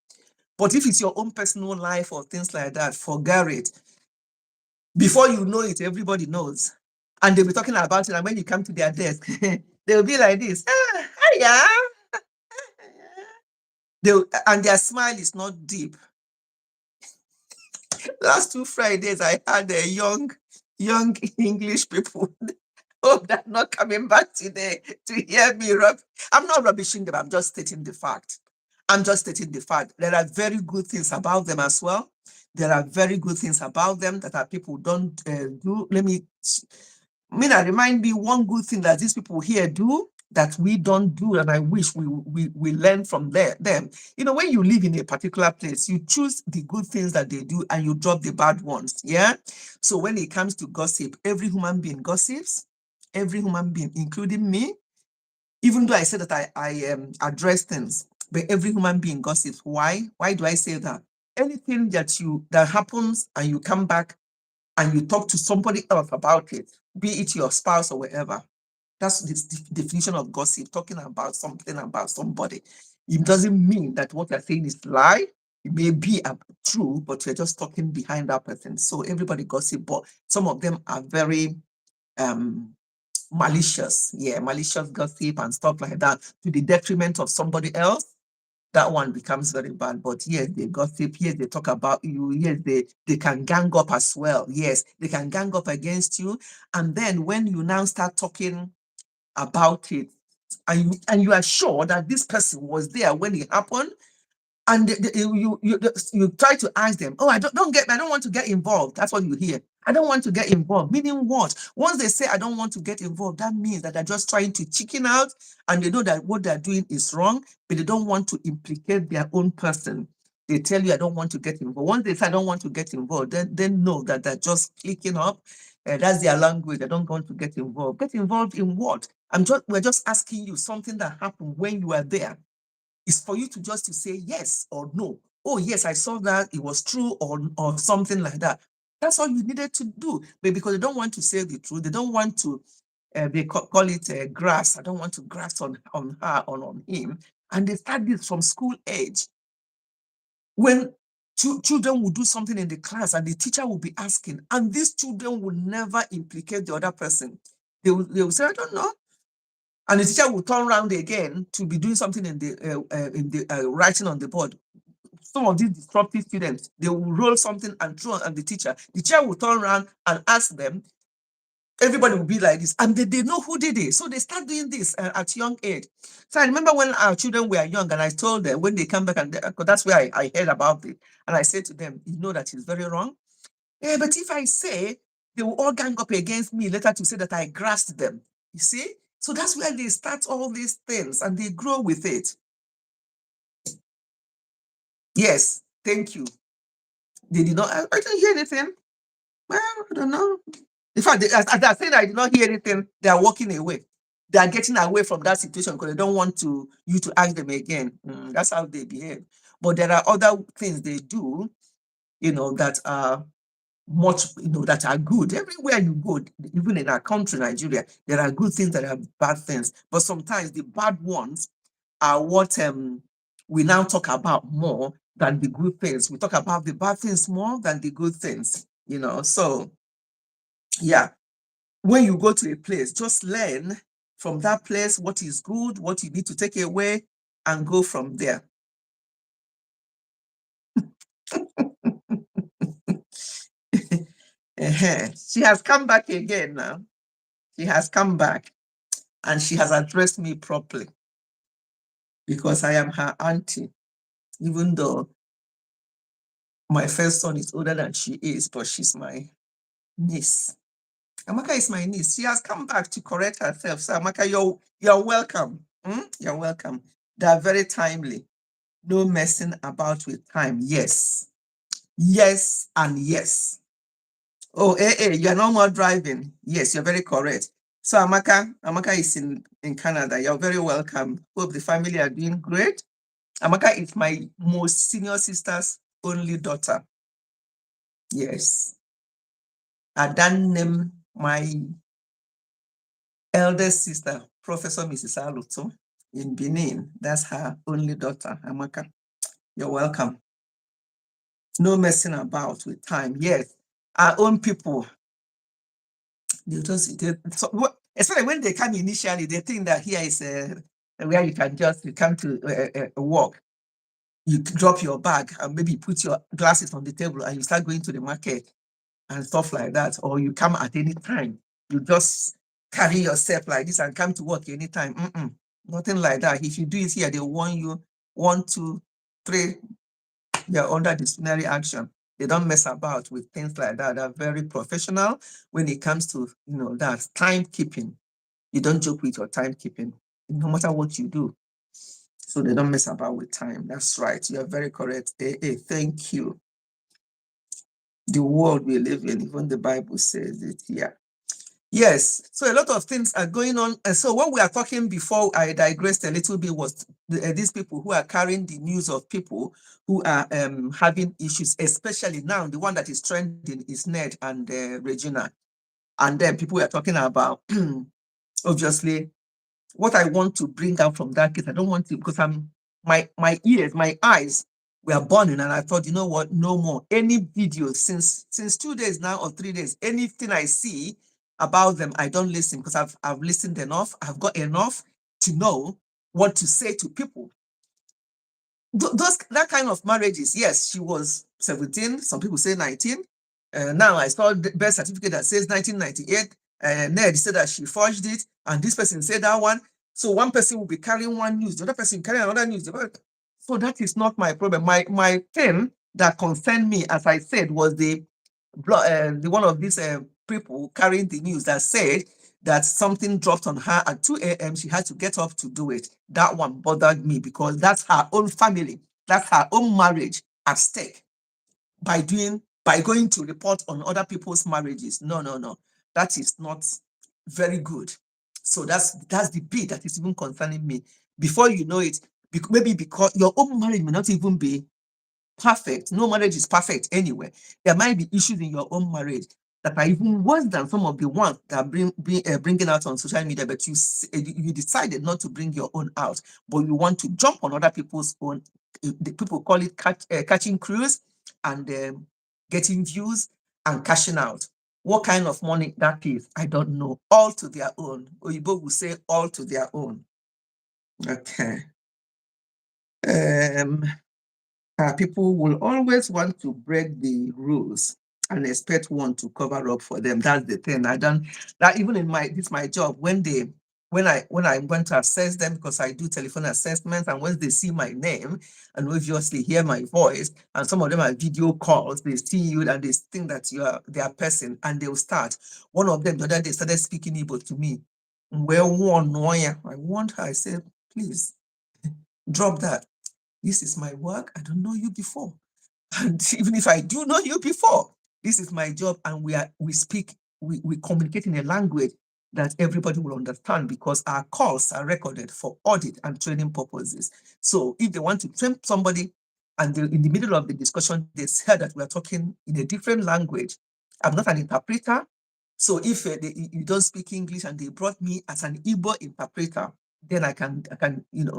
But if it's your own personal life or things like that, forget it. Before you know it, everybody knows. And they'll be talking about it. And when you come to their desk, they'll be like this. Hiya. And their smile is not deep. Last 2 Fridays, I had a young English people. Hope they're not coming back today to hear me. I'm not rubbishing them. I'm just stating the fact. There are very good things about them as well. There are very good things about them that our people don't do. Mina, remind me one good thing that these people here do that we don't do, and I wish we learn from them. When you live in a particular place, you choose the good things that they do and you drop the bad ones. Yeah. So when it comes to gossip, every human being gossips, every human being, including me, even though I said that I address things, but every human being gossips. Why? Why do I say that? Anything that happens and you come back and you talk to somebody else about it, be it your spouse or whatever, that's the definition of gossip, talking about something about somebody. It doesn't mean that what you're saying is lie. It may be true, but you're just talking behind that person. So everybody gossip, but some of them are very malicious. Yeah, malicious gossip and stuff like that to the detriment of somebody else. That one becomes very bad. But yes, they gossip. Yes, they talk about you. Yes, they can gang up as well. Yes, they can gang up against you. And then when you now start talking about it, and you are sure that this person was there when it happened, and you try to ask them, oh, I don't want to get involved. That's what you hear. I don't want to get involved. Meaning what? Once they say I don't want to get involved, that means that they're just trying to chicken out, and they know that what they're doing is wrong, but they don't want to implicate their own person. They tell you I don't want to get involved. Once they say I don't want to get involved, then know that they're just clicking up. That's their language. They don't want to get involved. Get involved in what? We're just asking you something that happened when you were there. It's for you to say yes or no. Oh, yes, I saw that. It was true or something like that. That's all you needed to do. But because they don't want to say the truth, they don't want to, they call it grass. I don't want to grass on her or on him. And they start this from school age. When children will do something in the class and the teacher will be asking, and these children will never implicate the other person. They will say, I don't know. And the teacher will turn around again to be doing something in the writing on the board. Some of these disruptive students, they will roll something and throw at the teacher. The teacher will turn around and ask them. Everybody will be like this, and they know who did it. So they start doing this at young age. So I remember when our children were young, and I told them when they come back, and that's where I heard about it. And I said to them, you know that it's very wrong. Yeah, but if I say they will all gang up against me later to say that I grasped them. You see? So that's where they start all these things and they grow with it. Yes, thank you. They did not, I didn't hear anything. Well, I don't know. In fact, as I said, I did not hear anything. They are walking away. They are getting away from that situation because they don't want you to ask them again. That's how they behave. But there are other things they do, that are much, that are good. Everywhere you go, even in our country, Nigeria, there are good things, there are bad things. But sometimes the bad ones are what we now talk about more than the good things. We talk about the bad things more than the good things, So, yeah, when you go to a place, just learn from that place what is good, what you need to take away, and go from there. She has come back again now. She has come back and she has addressed me properly because I am her auntie, even though my first son is older than she is, but she's my niece. Amaka is my niece. She has come back to correct herself. So Amaka, you're welcome. You're welcome. They are very timely. No messing about with time. Yes. Yes and yes. Oh, you're no more driving. Yes, you're very correct. So Amaka is in Canada. You're very welcome. Hope the family are doing great. Amaka is my most senior sister's only daughter. Yes. Adannem, my eldest sister, Professor Mrs. Aluto in Benin. That's her only daughter, Amaka. You're welcome. No messing about with time. Yes, our own people, especially when they come initially, they think that here is where you come to work. You drop your bag and maybe put your glasses on the table and you start going to the market and stuff like that. Or you come at any time. You just carry yourself like this and come to work anytime. Nothing like that. If you do it here, they warn you 1, 2, 3, you're under disciplinary action. They don't mess about with things like that. They're very professional when it comes to that timekeeping. You don't joke with your timekeeping, no matter what you do. So they don't mess about with time. That's right. You're very correct. Thank you. The world we live in, even the Bible says it here. Yes, so a lot of things are going on. And so what we are talking before I digressed a little bit was these people who are carrying the news of people who are having issues, especially now. The one that is trending is Ned and Regina. And then people are talking about, obviously, what I want to bring out from that case. I don't want to, because my ears, my eyes were burning, and I thought, you know what, no more. Any video since 2 days now or 3 days, anything I see about them, I don't listen, because I've listened enough. I've got enough to know what to say to people. That kind of marriages, yes, she was 17, some people say 19. Now I saw the birth certificate that says 1998. Ned said that she forged it, and this person said that one. So one person will be carrying one news, the other person carrying another news. So that is not my problem. My thing that concerned me, as I said, was the one of these people carrying the news that said that something dropped on her at 2 a.m. She had to get up to do it. That one bothered me because that's her own family. That's her own marriage at stake by going to report on other people's marriages. No. That is not very good. So that's the bit that is even concerning me. Before you know it, maybe because your own marriage may not even be perfect. No marriage is perfect anyway. There might be issues in your own marriage that are even worse than some of the ones that are bringing out on social media, but you decided not to bring your own out, but you want to jump on other people's own. The people call it catching cruise and getting views and cashing out. What kind of money that is, I don't know. All to their own. Oyibo will say all to their own. Okay. People will always want to break the rules and expect one to cover up for them. That's the thing. I don't, that even in my job, when they when I'm going to assess them, because I do telephone assessments, and once they see my name and obviously hear my voice, and some of them are video calls, they see you and they think that you are their person, and they'll start. One of them the other day started speaking Igbo to me. Well, I warned her. I said, please drop that. This is my work. I don't know you before. And even if I do know you before, this is my job, and we communicate in a language that everybody will understand, because our calls are recorded for audit and training purposes. So if they want to train somebody and in the middle of the discussion, they heard that we are talking in a different language, I'm not an interpreter. So if you don't speak English and they brought me as an Igbo interpreter, then I can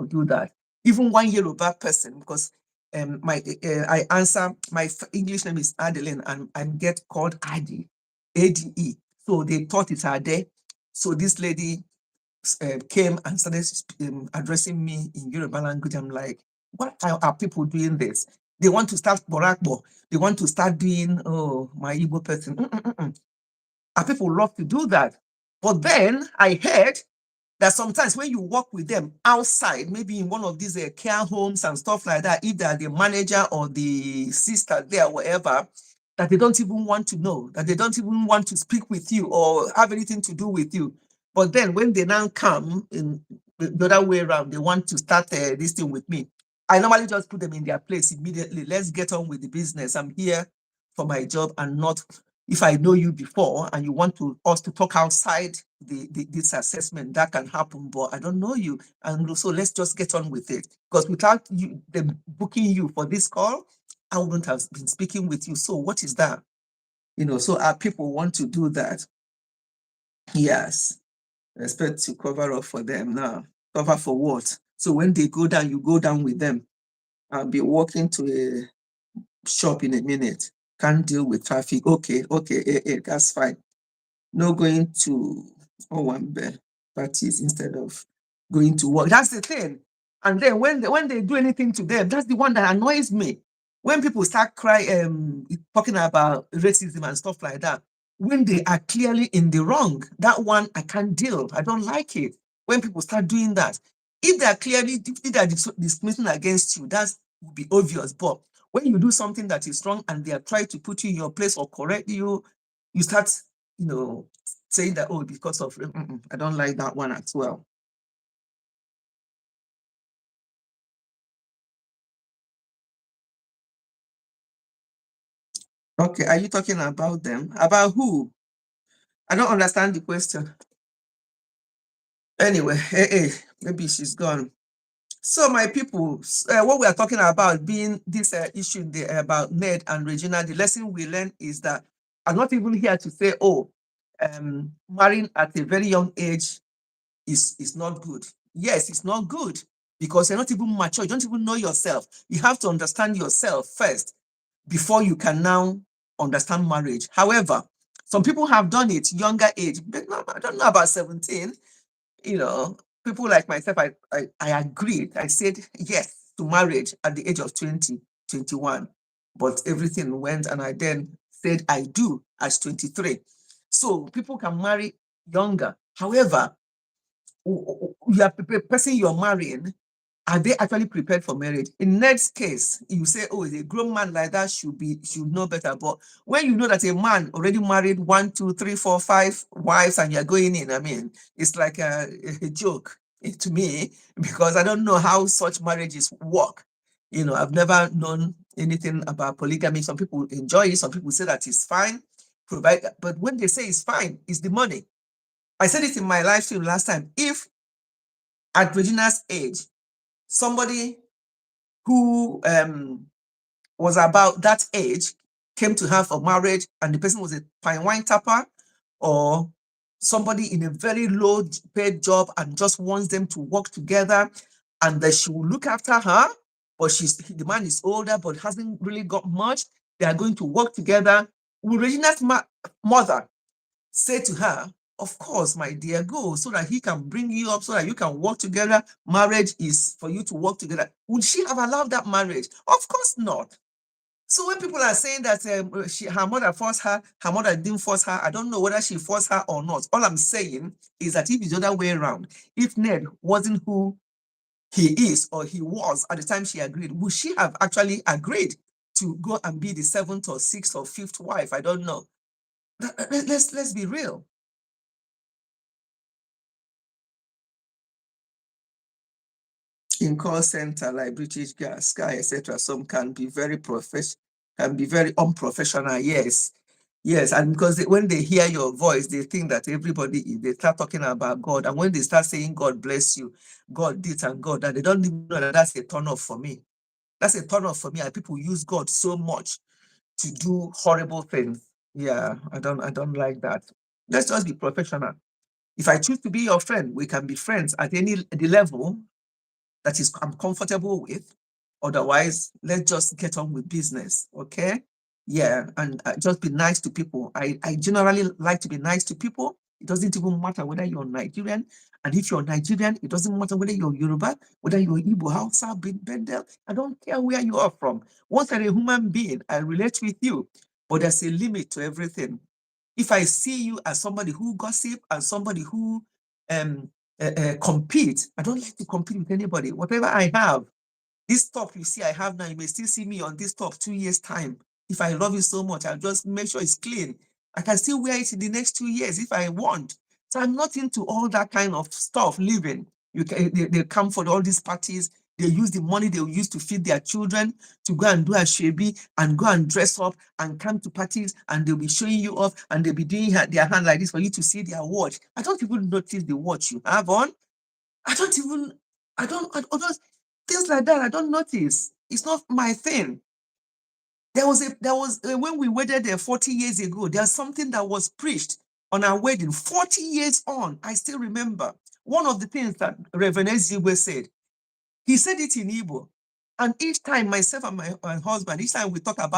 do that. Even one Yoruba person, because I answer, my English name is Adeline, and I get called Adi, ADE. So they thought it's Ade. So this lady came and started addressing me in Yoruba language. I'm like, what are people doing this? They want to start Borakbo. They want to start doing, oh, my Igbo person. And people love to do that. But then I heard that sometimes when you work with them outside, maybe in one of these care homes and stuff like that, if they're the manager or the sister there, whatever, that they don't even want to know, that they don't even want to speak with you or have anything to do with you. But then when they now come in the other way around, they want to start this thing with me. I normally just put them in their place immediately. Let's get on with the business. I'm here for my job, and not if I know you before and you want us to talk outside this assessment, that can happen, but I don't know you. And so let's just get on with it. Because without them booking you for this call, I wouldn't have been speaking with you. So what is that? So our people want to do that. Yes. Expect to cover up for them now. Cover for what? So when they go down, you go down with them. I'll be walking to a shop in a minute. Can't deal with traffic. Okay, that's fine. No going to Owambe parties instead of going to work. That's the thing. And then when they do anything to them, that's the one that annoys me. When people start talking about racism and stuff like that, when they are clearly in the wrong, that one I can't deal. I don't like it. When people start doing that, if they are clearly discriminating against you, that would be obvious. But when you do something that is wrong and they are trying to put you in your place or correct you, you start saying that, oh, because of I don't like that one as well. Okay, are you talking about them? About who? I don't understand the question. Anyway, maybe she's gone. So my people, what we are talking about being this issue about Ned and Regina, the lesson we learned is that I'm not even here to say, oh, marrying at a very young age is not good. Yes, it's not good, because you're not even mature. You don't even know yourself. You have to understand yourself first before you can now understand marriage. However, some people have done it younger age, but I don't know about 17. People like myself, I agreed. I said yes to marriage at the age of 20, 21. But everything went, and I then said I do at 23. So people can marry younger. However, you are the person you're marrying, are they actually prepared for marriage? In Ned's case, you say, oh, a grown man like that should know better. But when you know that a man already married 1, 2, 3, 4, 5 wives, and you're going in, I mean, it's like a joke to me, because I don't know how such marriages work. I've never known anything about polygamy. Some people enjoy it. Some people say that it's fine. But when they say it's fine, it's the money. I said it in my live stream last time. If at Regina's age, somebody who was about that age came to her for marriage, and the person was a fine wine tapper, or somebody in a very low paid job and just wants them to work together, and that she will look after her, but the man is older but hasn't really got much. They are going to work together. Will Regina's mother say to her, of course, my dear, go, so that he can bring you up, so that you can work together? Marriage is for you to work together. Would she have allowed that marriage? Of course not. So when people are saying that her mother forced her, her mother didn't force her, I don't know whether she forced her or not. All I'm saying is that if it's the other way around, if Ned wasn't who he is or he was at the time she agreed, would she have actually agreed to go and be the 7th or 6th or 5th wife? I don't know. Let's be real. In call center like British Gas, Sky, etc., some can be very unprofessional. Yes, yes, and because when they hear your voice, they think that they start talking about God, and when they start saying God bless you, God did and God that, they don't even know that that's a turn off for me. That's a turn off for me. And people use God so much to do horrible things. Yeah, I don't like that. Let's just be professional. If I choose to be your friend, we can be friends at the level that is I'm comfortable with. Otherwise, let's just get on with business. Okay. Yeah. And just be nice to people. I generally like to be nice to people. It doesn't even matter whether you're Nigerian. And if you're Nigerian, it doesn't matter whether you're Yoruba, whether you're Igbo, Hausa, Bendel. I don't care where you are from. Once you're a human being, I relate with you. But there's a limit to everything. If I see you as somebody who gossip and somebody who um, compete, I don't like to compete with anybody. Whatever I have, this top you see I have now, you may still see me on this top 2 years' time. If I love you so much, I'll just make sure it's clean. I can still wear it in the next 2 years if I want. So I'm not into all that kind of stuff living. They come for all these parties. They use the money they use to feed their children to go and do a shebi and go and dress up and come to parties, and they'll be showing you off and they'll be doing their hand like this for you to see their watch. I don't even notice the watch you have on. I don't even, I don't, things like that, I don't notice. It's not my thing. When we wedded there 40 years ago, there's something that was preached on our wedding 40 years on. I still remember one of the things that Reverend Ezigwe said. He said it in Igbo. And each time myself and my husband, each time we still talk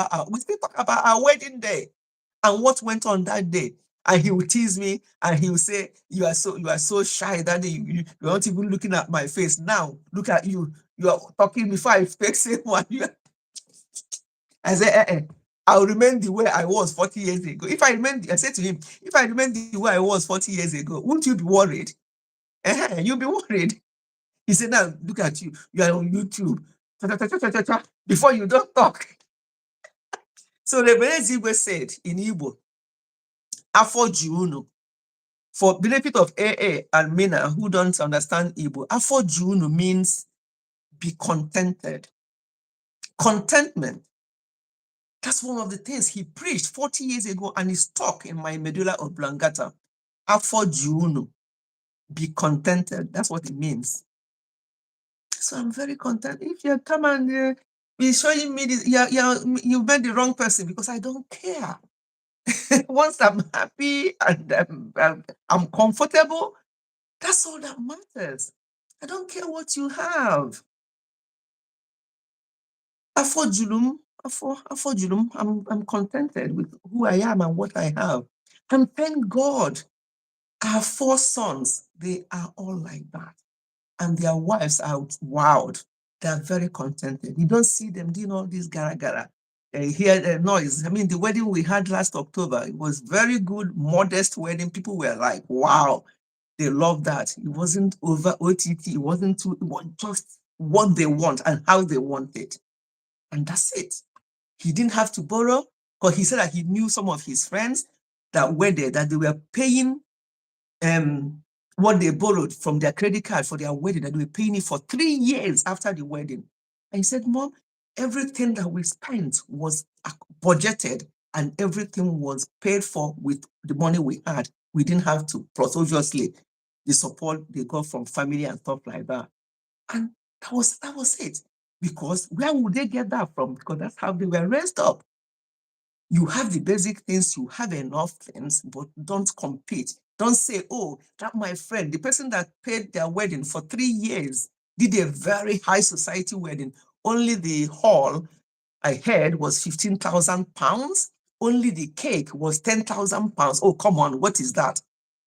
about our wedding day and what went on that day. And he would tease me and he would say, you are so shy that day. You're not even looking at my face. Now, look at you. You are talking before I say one. I said, I'll remain the way I was 40 years ago. I said to him, if I remain the way I was 40 years ago, wouldn't you be worried? You'll be worried. He said, now look at you. You are on YouTube. Before you don't talk. So the Zigwe said in Igbo, Afo Juno, for benefit of AA and Mina who don't understand Igbo, Afo Juno means be contented. Contentment. That's one of the things he preached 40 years ago and is stuck in my medulla oblongata. Afo Juno, be contented. That's what it means. So I'm very content. If you come and be showing me this, you met the wrong person, because I don't care. Once I'm happy and I'm comfortable, that's all that matters. I don't care what you have. Afojulum, I'm contented with who I am and what I have. And thank God, I have 4 sons. They are all like that. And their wives are wowed. They are very contented. You don't see them doing all this gara gara. Hear the noise. I mean, the wedding we had last October, it was very good, modest wedding. People were like, wow, they love that. It wasn't over OTT. It wasn't too, it was just what they want and how they want it. And that's it. He didn't have to borrow, because he said that he knew some of his friends that were there, that they were paying what they borrowed from their credit card for their wedding, and they were paying it for 3 years after the wedding. And he said, Mom, everything that we spent was budgeted and everything was paid for with the money we had. We didn't have to, plus obviously the support they got from family and stuff like that. And that was it. Because where would they get that from? Because that's how they were raised up. You have the basic things, you have enough things, but don't compete. Don't say, oh, that my friend, the person that paid their wedding for 3 years, did a very high society wedding. Only the hall, I heard, was 15,000 pounds. Only the cake was 10,000 pounds. Oh, come on, what is that?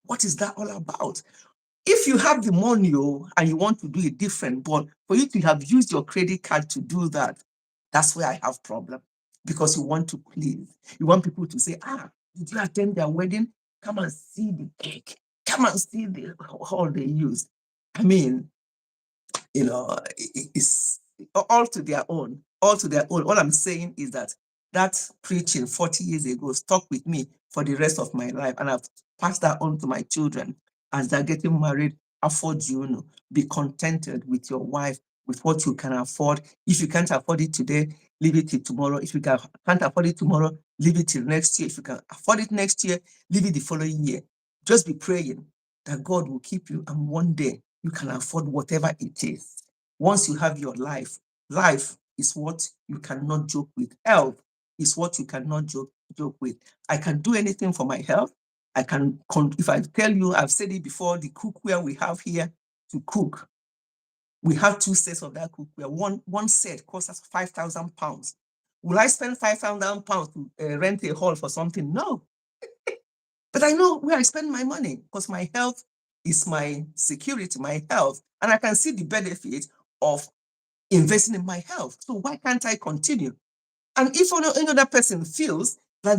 What is that all about? If you have the money and you want to do it different, but for you to have used your credit card to do that, that's where I have problem. because you want to please. You want people to say, did you attend their wedding? Come and see the cake. Come and see the hall they use. I mean, it's all to their own, all to their own. All I'm saying is that preaching 40 years ago stuck with me for the rest of my life, and I've passed that on to my children as they're getting married. Afford be contented with your wife, with what you can afford. If you can't afford it today, leave it till tomorrow. If you can't afford it tomorrow, leave it till next year. If you can afford it next year, leave it the following year. Just be praying that God will keep you, and one day you can afford whatever it is. Once you have your life is what you cannot joke with. Health is what you cannot joke with. I can do anything for my health. I can, if I tell you, I've said it before, the cookware we have here to cook, we have 2 sets of that cookware. One set costs us £5,000. Will I spend £5,000 to rent a hall for something? No. But I know where I spend my money because my health is my security, my health, and I can see the benefit of investing in my health. So why can't I continue? And if another person feels that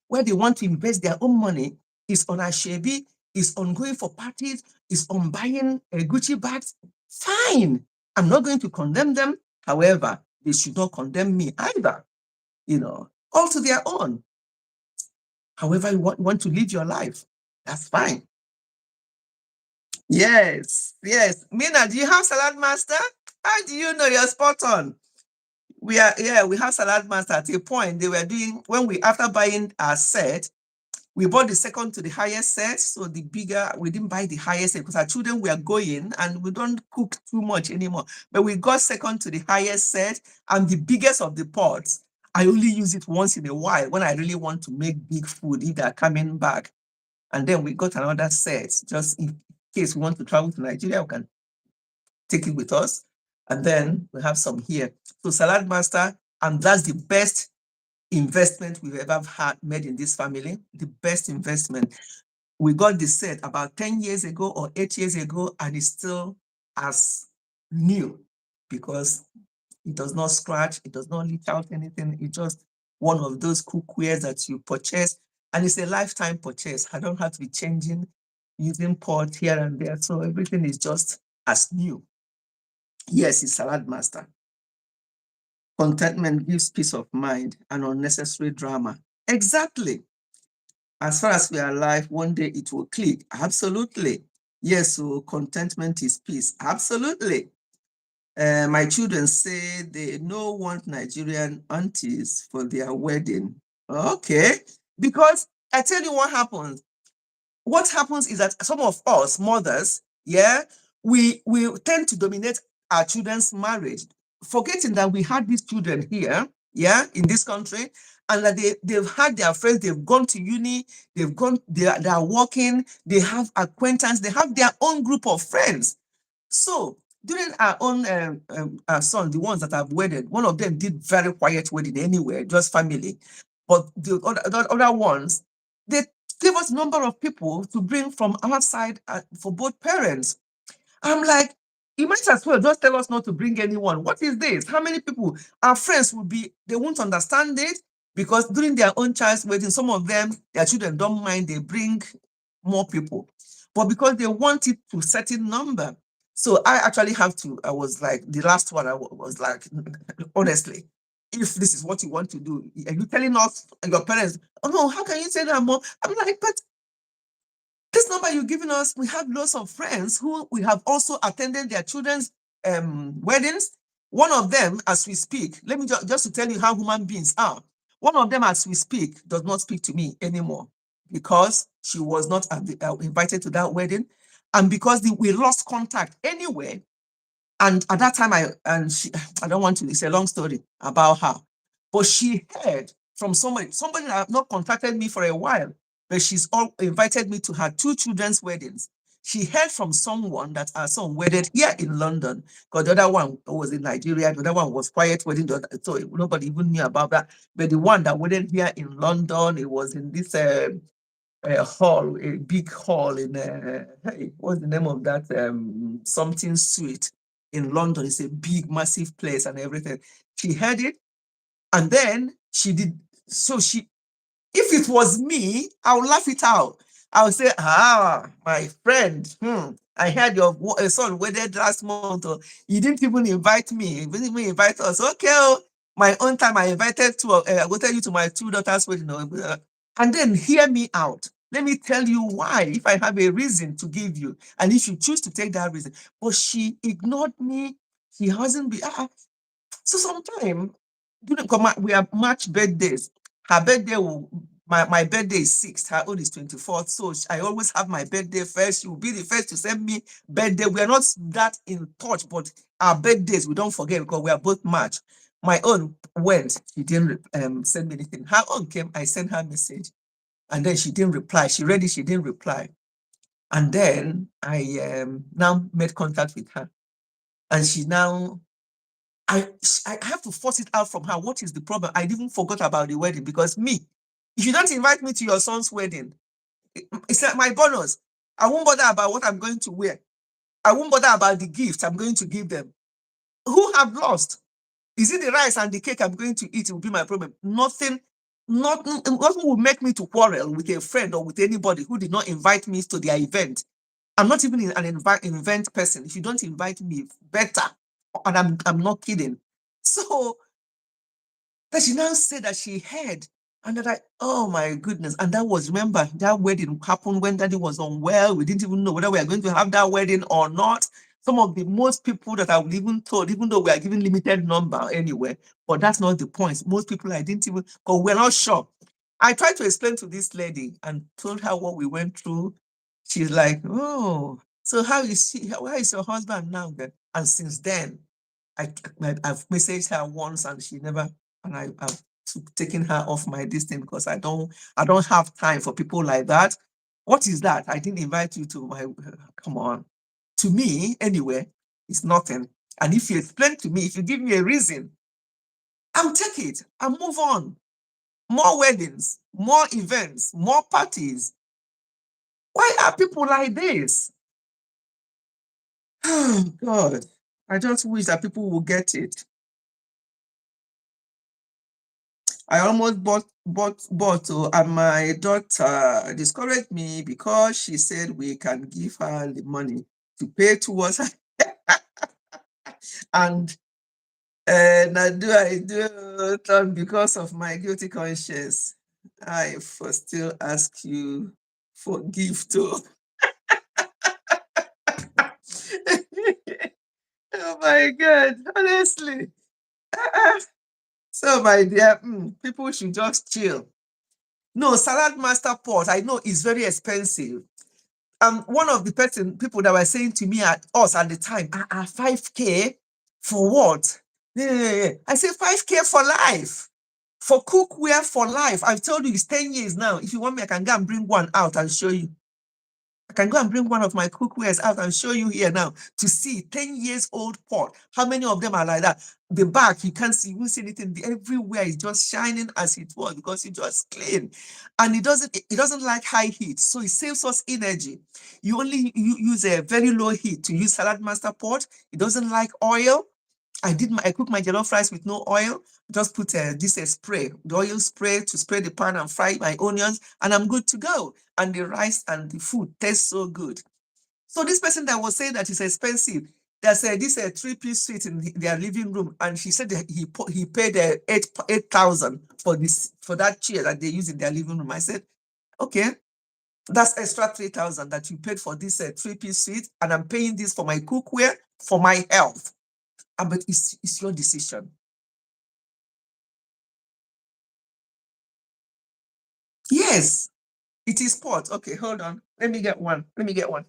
where they want to invest their own money is on Ashebi, is on going for parties, is on buying Gucci bags, fine. I'm not going to condemn them. However, they should not condemn me either. All to their own. However you want to live your life, that's fine. Yes. Mina, do you have Salad Master? How do you know you're spot on? We have Salad Master. At a point, they were doing, after buying our set, we bought the second to the highest set. So the bigger, we didn't buy the highest set because our children were going and we don't cook too much anymore. But we got second to the highest set, and the biggest of the pots, I only use it once in a while when I really want to make big food if they're coming back. And then we got another set, just in case we want to travel to Nigeria, we can take it with us. And then we have some here. So Salad Master, and that's the best investment we've ever made in this family. The best investment. We got the set about 10 years ago or 8 years ago, and it's still as new because it does not scratch, it does not leak out anything. It's just one of those cookwares that you purchase, and it's a lifetime purchase. I don't have to be using pot here and there, so everything is just as new. Yes, it's Salad Master. Contentment gives peace of mind and unnecessary drama. Exactly. As far as we are alive, one day it will click. Absolutely. Yes, so contentment is peace. Absolutely. My children say they no want Nigerian aunties for their wedding. Okay. Because I tell you what happens. What happens is that some of us mothers, we tend to dominate our children's marriage, forgetting that we had these children here, in this country, and that they've had their friends, they've gone to uni, they are working, they have acquaintance, they have their own group of friends. So during our own our son, the ones that I've wedded, one of them did very quiet wedding anyway, just family. But the other ones, they gave us a number of people to bring from outside for both parents. I'm like, you might as well just tell us not to bring anyone. What is this? How many people? Our friends will be, they won't understand it because during their own child's wedding, some of them, their children don't mind, they bring more people. But because they want it to a certain number. So I actually I was like, the last one, I was like, honestly, if this is what you want to do, are you telling us, your parents, oh no, how can you say that, Mom? I'm like, but this number you're giving us, we have lots of friends who we have also attended their children's weddings. One of them, as we speak, let me just to tell you how human beings are. One of them, as we speak, does not speak to me anymore because she was not invited to that wedding, and because we lost contact anyway. And at that time, I don't want to, it's a long story about her, but she heard from somebody that have not contacted me for a while, but she's invited me to her 2 children's weddings. She heard from someone that her son wedded here in London, because the other one was in Nigeria, the other one was quiet wedding, so nobody even knew about that. But the one that wedded here in London, it was in this hall, a big hall in, what's the name of that, something suite in London. It's a big, massive place and everything. She heard it, and then She did. So she, if it was me, I would laugh it out. I would say, my friend, I heard your son wedded last month. Or you didn't even invite me. You didn't even invite us. Okay, oh, my own time, I invited two. I will tell you to my two daughters' wedding. And then hear me out. Let me tell you why, if I have a reason to give you, and if you choose to take that reason. But she ignored me. She hasn't been. So sometimes, we have match birthdays. Her birthday will, my birthday is 6th, her own is 24th. So I always have my birthday first. She will be the first to send me birthday. We are not that in touch, but our birthdays we don't forget because we are both match. My own went, she didn't send me anything. Her own came, I sent her a message, and then she didn't reply. She read it, she didn't reply. And then I now made contact with her, and she now I have to force it out from her. What is the problem? I even forgot about the wedding because me, if you don't invite me to your son's wedding, it's like my bonus. I won't bother about what I'm going to wear. I won't bother about the gift I'm going to give them. Who have lost? Is it the rice and the cake I'm going to eat? It will be my problem. Nothing will make me to quarrel with a friend or with anybody who did not invite me to their event. I'm not even an event person. If you don't invite me, better. And I'm not kidding. So that she now said that she heard, and that oh my goodness. And that was, remember, that wedding happened when daddy was unwell. We didn't even know whether we are going to have that wedding or not. Some of the most people that I would even told, even though we are given limited number anyway, but that's not the point. Most people I didn't even, because we're not sure. I tried to explain to this lady and told her what we went through. She's like, oh, so how is she? Where is your husband now then? And since then, I've messaged her once and she never, and I've taken her off my distance because I don't have time for people like that. What is that? I didn't invite you to my, come on. To me, anyway, it's nothing. And if you explain to me, if you give me a reason, I'll take it and move on. More weddings, more events, more parties. Why are people like this? Oh God, I just wish that people will get it. I almost bought, and my daughter discouraged me because she said we can give her the money to pay towards her. And I do it because of my guilty conscience. I for still ask you for gift too. Oh my God, honestly. So my dear, people should just chill. No, Salad Master pot, I know is very expensive. One of the people that were saying to me at us at the time, 5K for what? Yeah. I say 5K for life, for cookware for life. I've told you it's 10 years now. If you want me, I can go and bring one out and show you. I can go and bring one of my cookwares out and show you here now to see 10 years old pot. How many of them are like that? The back, you can't see, you won't see anything. Everywhere is just shining as it was because it just clean. And it doesn't like high heat. So it saves us energy. You only use a very low heat to use Salad Master pot. It doesn't like oil. I cook my jollof rice with no oil. Just put this spray, the oil spray to spray the pan and fry my onions, and I'm good to go. And the rice and the food tastes so good. So this person that was saying that it's expensive, that said this a three-piece suite in their living room, and she said that he paid 8,000 for that chair that they use in their living room. I said, okay, that's extra 3,000 that you paid for this three-piece suite, and I'm paying this for my cookware for my health. But it's your decision. Yes, it is pot. Okay, hold on. Let me get one. Let me get one.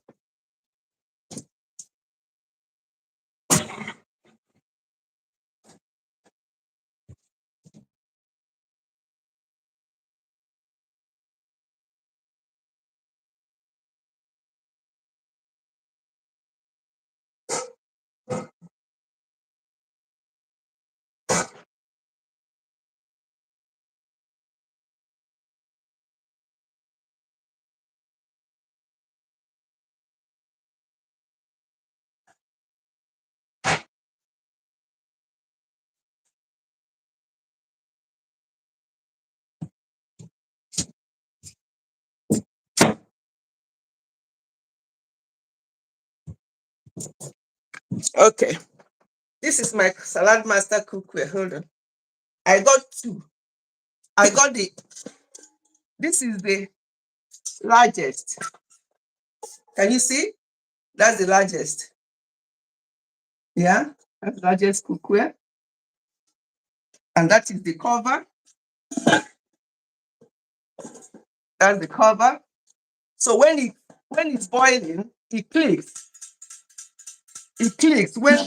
Okay. This is my salad master cookware. Hold on. I got two. I got this is the largest. Can you see? That's the largest. Yeah, that's the largest cookware. And that is the cover. That's the cover. So when it's boiling, it clicks. It clicks. When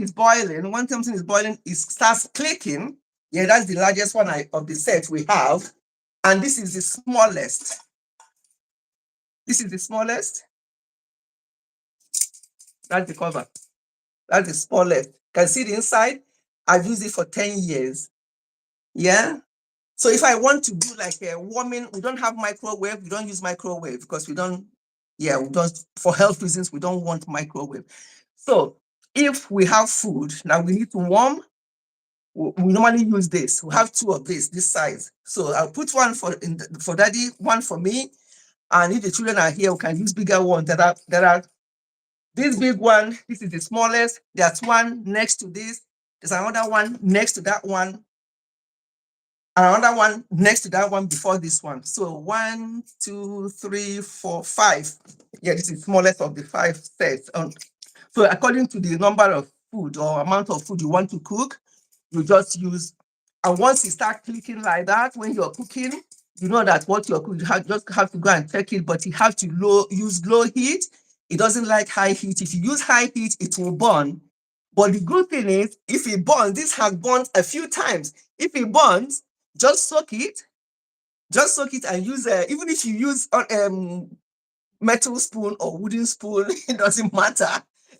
it's boiling, when something is boiling, it starts clicking. Yeah, that's the largest one of the set we have. And this is the smallest. This is the smallest. That's the cover. That's the smallest. Can see the inside. I've used it for 10 years. Yeah. So if I want to do like a warming, we don't have microwave. We don't use microwave because we don't, for health reasons, we don't want microwave. So if we have food, now we need to warm, we normally use this. We have two of this size. So I'll put one for daddy, one for me. And if the children are here, we can use bigger ones. There are this big one. This is the smallest. There's one next to this. There's another one next to that one. Another one next to that one before this one. So 1, 2, 3, 4, 5. Yeah, this is the smallest of the 5 sets. So according to the number of food or amount of food you want to cook, you just use. And once you start clicking like that, when you're cooking, you know that what you're cooking, you just have to go and check it, but you have to use low heat. It doesn't like high heat. If you use high heat, it will burn. But the good thing is, if it burns, this has burned a few times. If it burns, just soak it. Just soak it and use even if you use metal spoon or wooden spoon, it doesn't matter.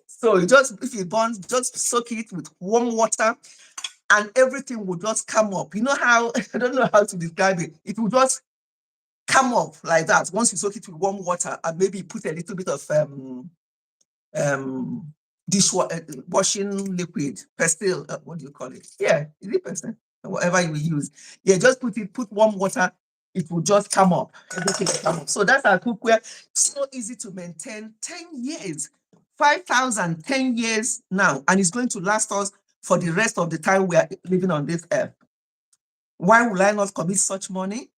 So if it burns, just soak it with warm water and everything will just come up. You know how, I don't know how to describe it. It will just come up like that once you soak it with warm water and maybe put a little bit of washing liquid, pastel, what do you call it? Yeah, is it pastel? Whatever you use. Yeah, just put warm water, it will just come up. Everything will come up. So that's our cookware. So easy to maintain. 10 years, 5,000, 10 years now, and it's going to last us for the rest of the time we are living on this earth. Why would I not commit such money?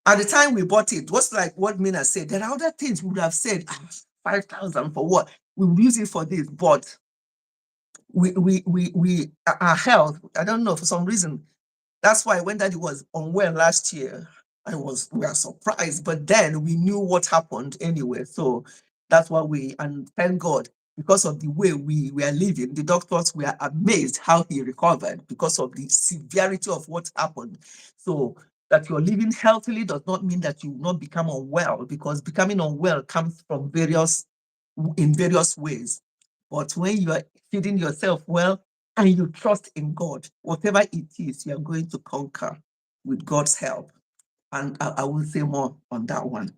At the time we bought it, just like what Mina said, there are other things we would have said, 5,000 for what? We will use it for this, but our health, I don't know, for some reason, that's why when Daddy was unwell last year, we were surprised, but then we knew what happened anyway. So that's why and thank God, because of the way we were living, the doctors were amazed how he recovered because of the severity of what happened. So that you're living healthily does not mean that you will not become unwell, because becoming unwell comes from in various ways. But when you are feeding yourself well and you trust in God, whatever it is, you are going to conquer with God's help. And I will say more on that one.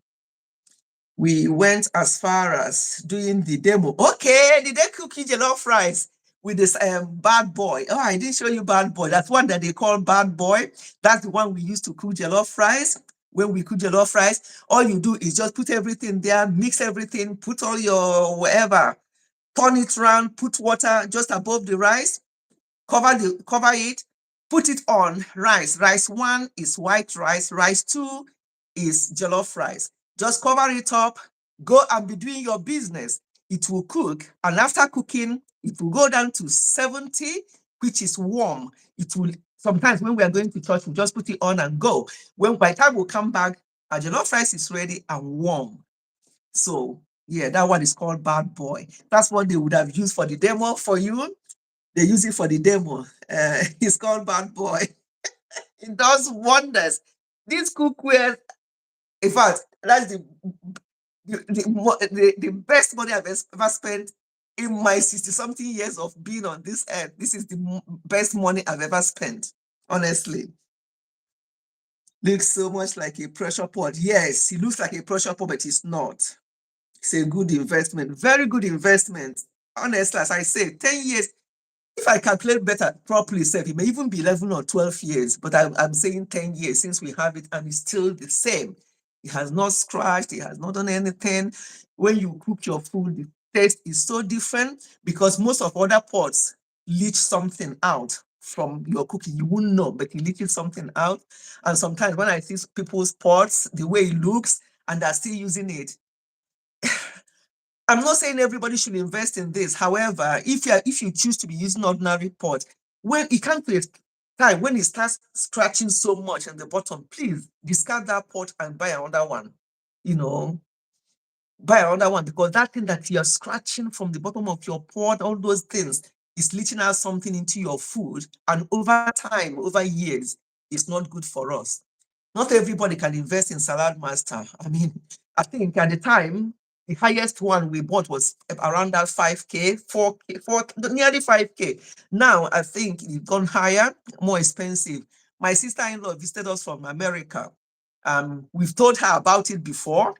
We went as far as doing the demo. Okay, did they cook jollof rice with this bad boy? Oh, I didn't show you bad boy. That's one that they call bad boy. That's the one we used to cook jollof rice. When we cook jollof rice, all you do is just put everything there, mix everything, put all your whatever, turn it around, put water just above the rice, cover it, put it on rice. Rice 1 is white rice. Rice 2 is jollof rice. Just cover it up, go and be doing your business. It will cook, and after cooking, it will go down to 70, which is warm. It will, sometimes when we are going to church, we just put it on and go. By the time we come back, our jollof rice is ready and warm. So yeah, that one is called bad boy. That's what they would have used for the demo for you. They use it for the demo. It's called bad boy. It does wonders. This cookware, in fact, that's the best money I've ever spent in my 60-something years of being on this earth. This is the best money I've ever spent, honestly. Looks so much like a pressure pot. Yes, it looks like a pressure pot, but it's not. It's a good investment, very good investment. Honestly, as I say, 10 years, if I calculate better properly, it may even be 11 or 12 years, but I'm saying 10 years since we have it, and it's still the same. It has not scratched, it has not done anything. When you cook your food, taste is so different because most of other pots leach something out from your cooking. You wouldn't know, but it leaches something out. And sometimes when I see people's pots, the way it looks, and they're still using it, I'm not saying everybody should invest in this. However, if you choose to be using ordinary pot, when it comes to a time when it starts scratching so much at the bottom, please discard that pot and buy another one. You know, buy another one, because that thing that you're scratching from the bottom of your pot, all those things, is leaching out something into your food, and over time, over years, it's not good for us. Not everybody can invest in Salad Master. I mean, I think at the time, the highest one we bought was around that 5K, 4K, nearly 5K. Now, I think it's gone higher, more expensive. My sister-in-law visited us from America. We've told her about it before.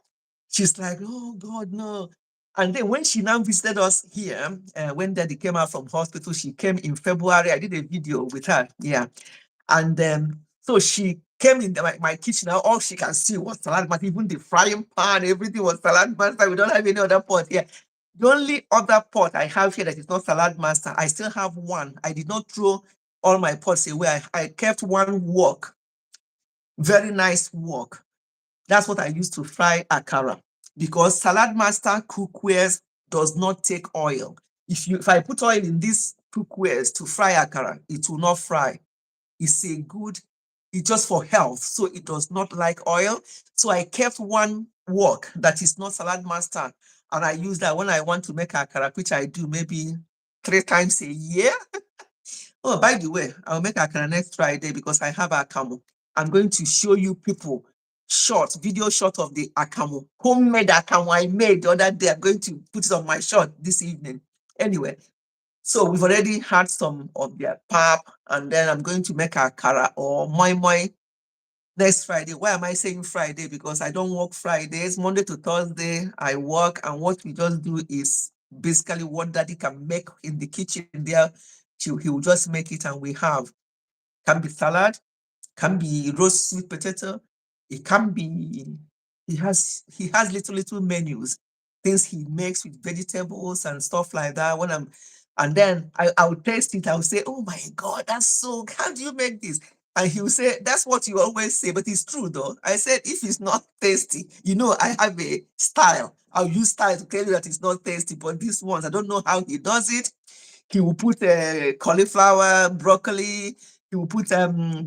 She's like, oh God, no. And then when she now visited us here, when Daddy came out from hospital, she came in February. I did a video with her, yeah. And so she came in my kitchen. Now all she can see was Salad Master. Even the frying pan, everything was Salad Master. We don't have any other pot here. The only other pot I have here that is not Salad Master, I still have one. I did not throw all my pots away. I kept one wok, very nice wok. That's what I use to fry akara, because Salad Master cookwares does not take oil. If I put oil in these cookwares to fry akara, it will not fry. It's just for health, so it does not like oil. So I kept one wok that is not Salad Master, and I use that when I want to make akara, which I do maybe 3 times a year. Oh, by the way, I'll make akara next Friday because I have akamu. I'm going to show you people video shot of the akamu, homemade akamu I made the other day. I'm going to put it on my shot this evening. Anyway, so we've already had some of their pap, and then I'm going to make akara or moi moi next Friday. Why am I saying Friday? Because I don't work Fridays. Monday to Thursday, I work, and what we just do is basically what Daddy can make in the kitchen there. He will just make it, and we have. Can be salad, can be roast sweet potato. It can be, he has little menus, things he makes with vegetables and stuff like that. And then I'll taste it. I'll say, oh my God, that's so, how do you make this? And he'll say, that's what you always say, but it's true though. I said, if it's not tasty, I have a style. I'll use style to tell you that it's not tasty, but these ones, I don't know how he does it. He will put cauliflower, broccoli. He will put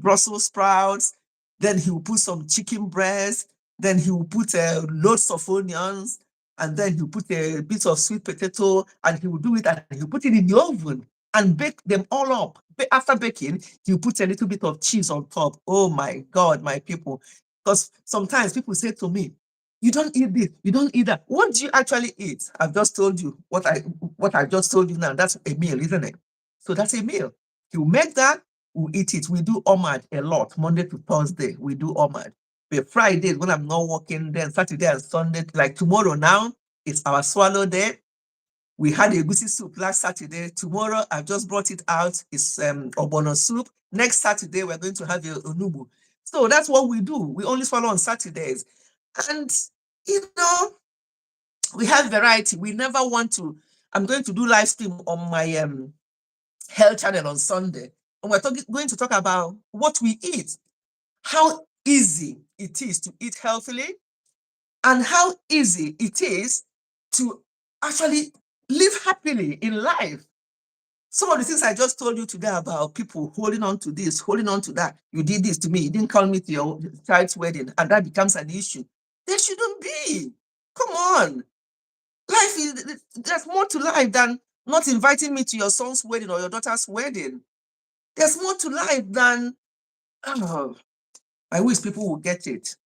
Brussels sprouts. Then he will put some chicken breast. Then he will put loads of onions. And then he'll put a bit of sweet potato. And he will do it, and he'll put it in the oven and bake them all up. After baking, he'll put a little bit of cheese on top. Oh my God, my people. Because sometimes people say to me, you don't eat this, you don't eat that. What do you actually eat? I've just told you what I just told you now. That's a meal, isn't it? So that's a meal. You make that, we eat it. We do omad a lot. Monday to Thursday, we do omad. But Fridays, when I'm not working, then Saturday and Sunday, like tomorrow now, it's our swallow day. We had a egusi soup last Saturday. Tomorrow, I've just brought it out. It's ogbono soup. Next Saturday, we're going to have a onubu. So that's what we do. We only swallow on Saturdays. And we have variety. We never want to. I'm going to do live stream on my health channel on Sunday, and we're going to talk about what we eat, how easy it is to eat healthily, and how easy it is to actually live happily in life. Some of the things I just told you today about people holding on to this, holding on to that. You did this to me. You didn't call me to your child's wedding, and that becomes an issue. There shouldn't be. Come on. There's more to life than not inviting me to your son's wedding or your daughter's wedding. There's more to life than, oh, I wish people would get it.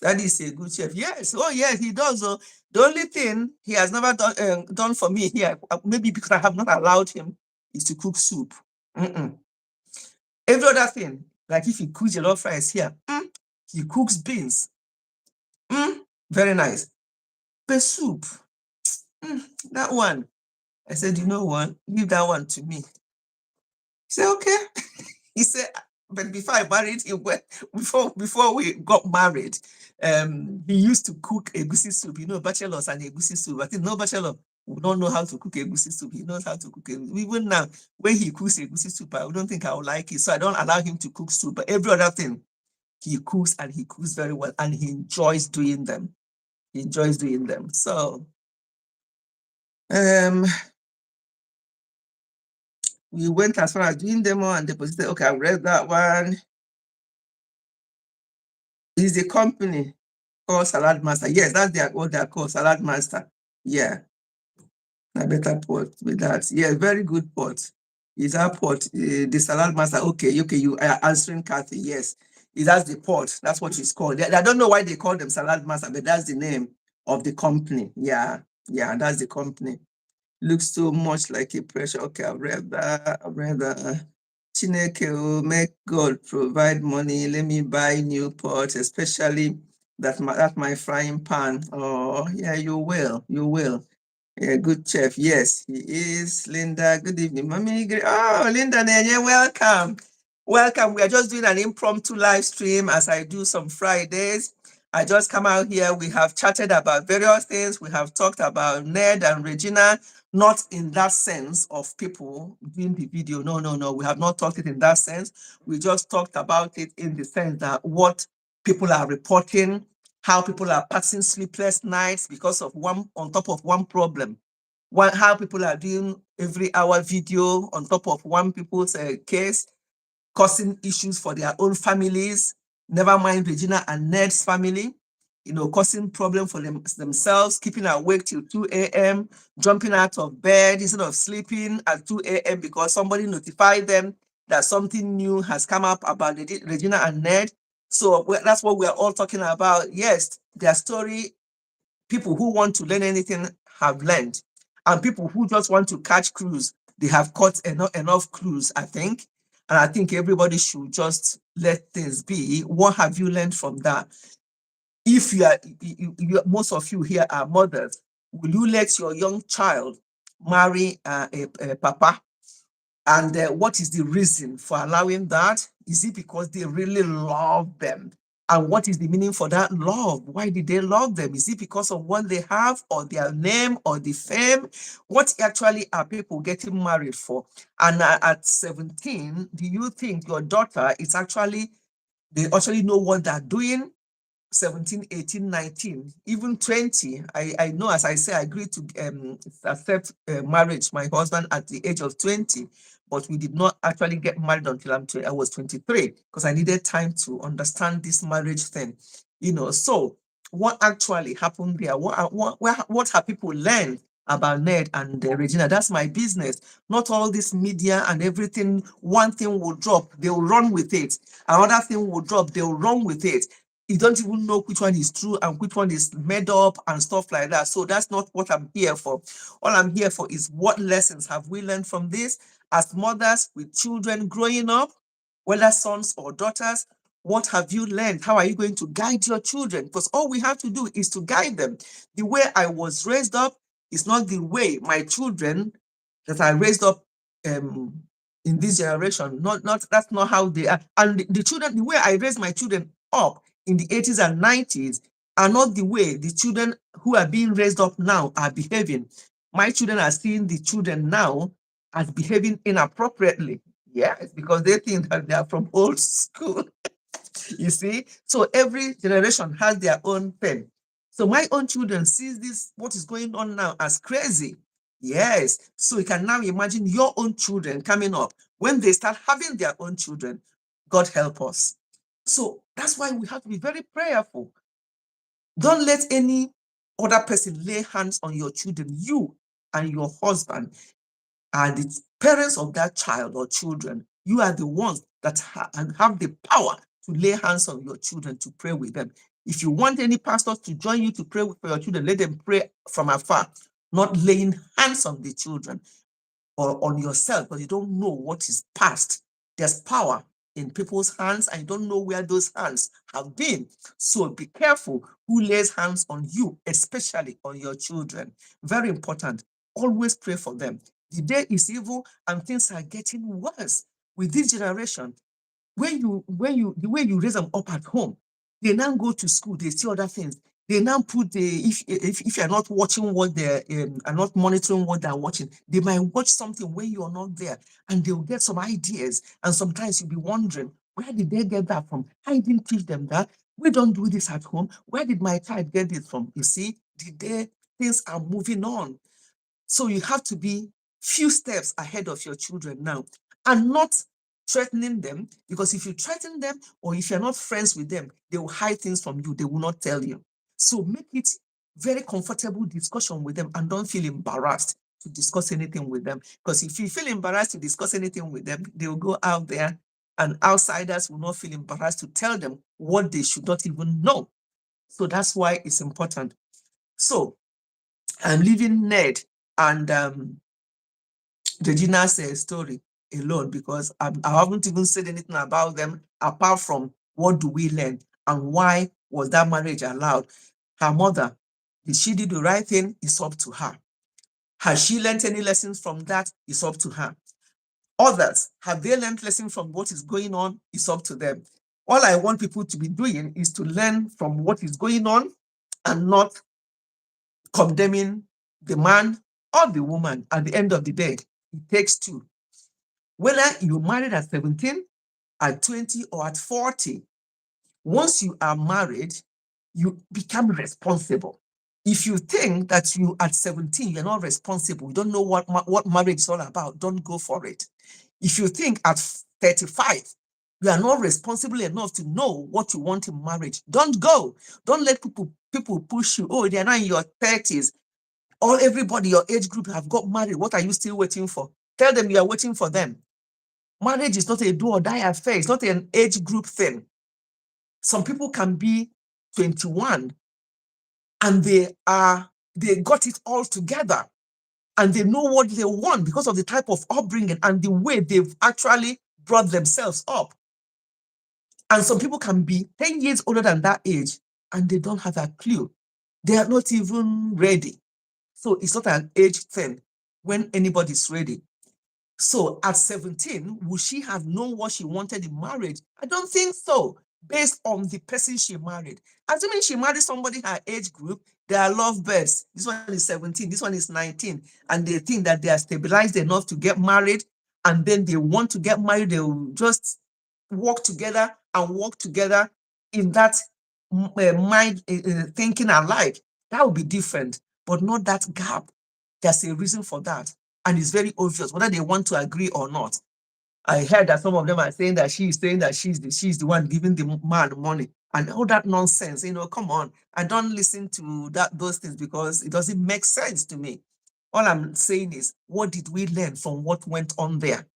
That is a good chef. Yes, oh yes, he does. The only thing he has never done for me here, maybe because I have not allowed him, is to cook soup. Every other thing, like if he cooks jollof rice here, he cooks beans. Very nice. But soup, that one, I said, you know what? Leave that one to me. He said, okay. He said, but before I married him, before we got married, he used to cook egusi soup. Bachelors and egusi soup. I think no bachelor We don't know how to cook egusi soup. He knows how to cook it. Even now, when he cooks egusi soup, I don't think I would like it. So I don't allow him to cook soup. But every other thing, he cooks, and he cooks very well, and he enjoys doing them. He enjoys doing them. So we went as far as doing them all and deposited. Okay, I read that one. Is the company called Salad Master? Yes, that's what they're called, Salad Master. Yeah, a better pot with that. Yeah, very good pot. Is that pot the Salad Master? Okay, you are answering Kathy. Yes, that's the pot. That's what it's called. I don't know why they call them Salad Master, but that's the name of the company. Yeah, that's the company. Looks so much like a pressure. Okay, I've read that. Chineke will make God provide money. Let me buy new pots, especially that's my frying pan. Oh, yeah, you will. You will. Yeah, good chef. Yes, he is. Linda, good evening. Mommy, oh, Linda, welcome. Welcome. We are just doing an impromptu live stream as I do some Fridays. I just come out here. We have chatted about various things. We have talked about Ned and Regina, not in that sense of people doing the video. No. We have not talked it in that sense. We just talked about it in the sense that what people are reporting, how people are passing sleepless nights because of one on top of one problem. How people are doing every hour video on top of one people's case, causing issues for their own families, never mind Regina and Ned's family, causing problem for themselves, keeping awake till 2 a.m., jumping out of bed instead of sleeping at 2 a.m. because somebody notified them that something new has come up about Regina and Ned. So that's what we're all talking about. Yes, their story, people who want to learn anything have learned. And people who just want to catch clues, they have caught enough clues, I think. And I think everybody should just let things be. What have you learned from that? If most of you here are mothers, will you let your young child marry a papa? And what is the reason for allowing that? Is it because they really love them? And what is the meaning for that love? Why did they love them? Is it because of what they have or their name or the fame? What actually are people getting married for? And at 17, do you think your daughter is they actually know what they're doing? 17, 18, 19, even 20. I know, as I say, I agreed to accept marriage, my husband, at the age of 20, but we did not actually get married until I was 23 because I needed time to understand this marriage thing. So what actually happened there? What have people learned about Ned and Regina? That's my business. Not all this media and everything. One thing will drop, they will run with it. Another thing will drop, they will run with it. You don't even know which one is true and which one is made up and stuff like that. So that's not what I'm here for. All I'm here for is what lessons have we learned from this as mothers with children growing up, whether sons or daughters. What have you learned? How are you going to guide your children? Because all we have to do is to guide them. The way I was raised up is not the way my children that I raised up in this generation. That's not how they are. And the children, the way I raised my children up in the 80s and 90s are not the way the children who are being raised up now are behaving. My children are seeing the children now as behaving inappropriately. Yes, because they think that they are from old school. You see? So every generation has their own thing. So my own children sees this, what is going on now, as crazy. Yes. So you can now imagine your own children coming up. When they start having their own children, God help us. So that's why we have to be very prayerful. Don't let any other person lay hands on your children. You and your husband are the parents of that child or children. You are the ones that have the power to lay hands on your children, to pray with them. If you want any pastors to join you to pray for your children, let them pray from afar, not laying hands on the children or on yourself, because you don't know what is past. There's power in people's hands, and you don't know where those hands have been. So be careful who lays hands on you, especially on your children. Very important. Always pray for them. The day is evil and things are getting worse with this generation. The way you raise them up at home, they now go to school, they see other things. They now put the if you're not watching what they're are not monitoring what they're watching, they might watch something when you're not there, and they'll get some ideas. And sometimes you'll be wondering, where did they get that from? I didn't teach them that. We don't do this at home. Where did my child get it from? You see, things are moving on. So you have to be few steps ahead of your children now, and not threatening them, because if you threaten them or if you're not friends with them, they will hide things from you. They will not tell you. So make it very comfortable discussion with them, and don't feel embarrassed to discuss anything with them. Because if you feel embarrassed to discuss anything with them, they will go out there and outsiders will not feel embarrassed to tell them what they should not even know. So that's why it's important. So I'm leaving Ned and Regina's story alone, because I haven't even said anything about them apart from what do we learn and why was that marriage allowed. Her mother, did she do the right thing? It's up to her. Has she learned any lessons from that? It's up to her. Others, have they learned lessons from what is going on? It's up to them. All I want people to be doing is to learn from what is going on and not condemning the man or the woman. At the end of the day, it takes two. Whether you married at 17, at 20, or at 40, once you are married, you become responsible. If you think that you at 17, you're not responsible, you don't know what marriage is all about, don't go for it. If you think at 35, you are not responsible enough to know what you want in marriage, don't go. Don't let people push you. Oh, they're now in your 30s. All everybody, your age group have got married. What are you still waiting for? Tell them you are waiting for them. Marriage is not a do or die affair. It's not an age group thing. Some people can be 21 and they got it all together and they know what they want because of the type of upbringing and the way they've actually brought themselves up. And some people can be 10 years older than that age and they don't have a clue. They are not even ready. So it's not an age thing when anybody's ready. So at 17, would she have known what she wanted in marriage? I don't think so, based on the person she married. Assuming she married somebody her age group, they are lovebirds. This one is 17, this one is 19, and they think that they are stabilized enough to get married, and then they want to get married, they will just work together and work together in that mind thinking alike. That would be different, but not that gap. There's a reason for that. And it's very obvious whether they want to agree or not. I heard that some of them are saying that she's the one giving the man money and all that nonsense. Come on. I don't listen to those things because it doesn't make sense to me. All I'm saying is, what did we learn from what went on there?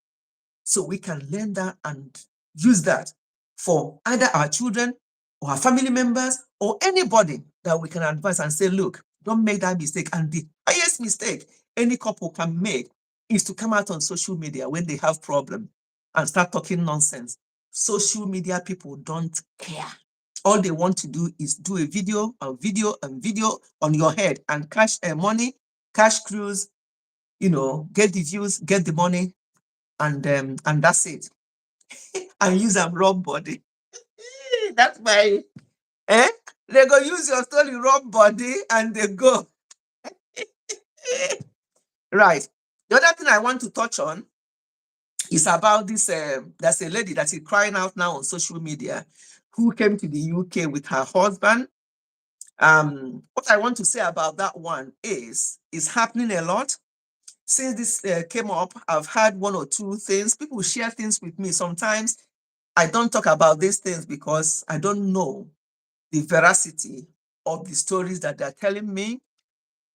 So we can learn that and use that for either our children or our family members or anybody that we can advise and say, look, don't make that mistake. And the highest mistake any couple can make is to come out on social media when they have problem and start talking nonsense. Social media people don't care. All they want to do is do a video and video and video on your head and cash money, cash cruise, get the views, get the money, and that's it. And use a rub body. That's my they go use your story, rub body, and they go. Right. The other thing I want to touch on is about this. There's a lady that is crying out now on social media who came to the UK with her husband. What I want to say about that one is it's happening a lot. Since this came up, I've had one or two things. People share things with me. Sometimes I don't talk about these things because I don't know the veracity of the stories that they're telling me.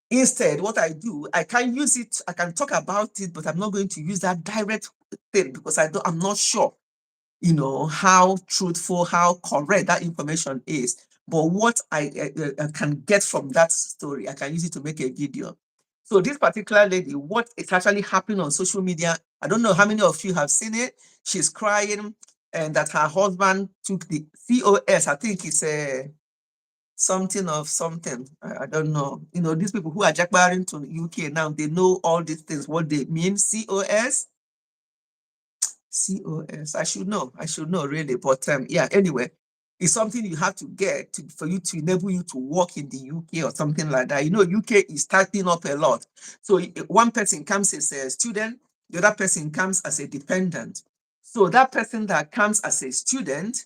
Instead, what I do, I can use it, I can talk about it, but I'm not going to use that direct thing because I'm not sure, how truthful, how correct that information is. But what I can get from that story, I can use it to make a video. So this particular lady, what is actually happening on social media, I don't know how many of you have seen it. She's crying and that her husband took the COS, I think it's something of something. I don't know. These people who are jackbarring to the UK now, they know all these things, what they mean. COS. I should know really. But yeah, anyway, It's something you have to get for you to enable you to work in the UK or something like that. You know, UK is starting up a lot. So one person comes as a student, the other person comes as a dependent. So that person that comes as a student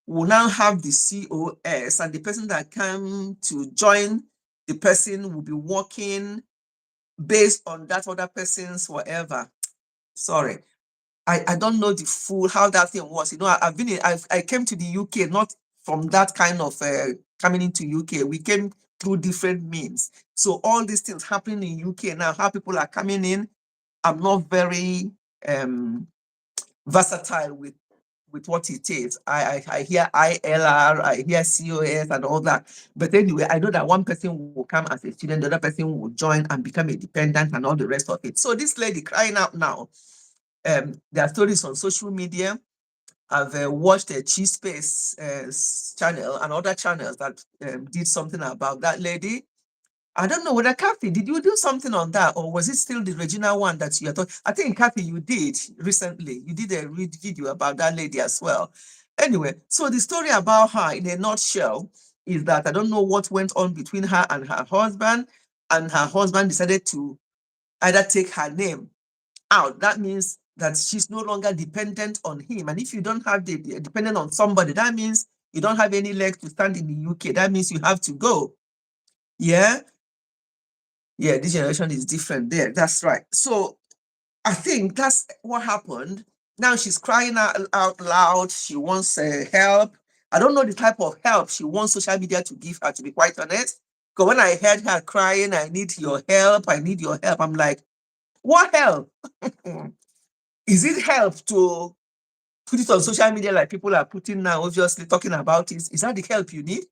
will now have the COS, and the person that come to join the person will be working based on that other person's whatever. Sorry, I don't know the full how that thing was. You know, I came to the UK not from that kind of coming into UK. We came through different means. So all these things happening in UK now, how people are coming in, I'm not very versatile with what it is. I hear ILR, I hear COS and all that. But anyway, I know that one person will come as a student, the other person will join and become a dependent and all the rest of it. So this lady crying out now, there are stories on social media. I've watched a Cheese Space channel and other channels that did something about that lady. I don't know whether Kathy, did you do something on that, or was it still the Regina one that you thought? I think Kathy, you did recently. You did a video about that lady as well. Anyway, so the story about her in a nutshell is that I don't know what went on between her and her husband decided to either take her name out. That means that she's no longer dependent on him. And if you don't have the dependent on somebody, that means you don't have any legs to stand in the UK. That means you have to go. Yeah. Yeah, this generation is different there. That's right. So I think that's what happened. Now she's crying out loud. She wants help. I don't know the type of help she wants social media to give her, to be quite honest. Because when I heard her crying, I need your help, I need your help, I'm like, what help? Is it help to put it on social media like people are putting now, obviously talking about it? Is that the help you need?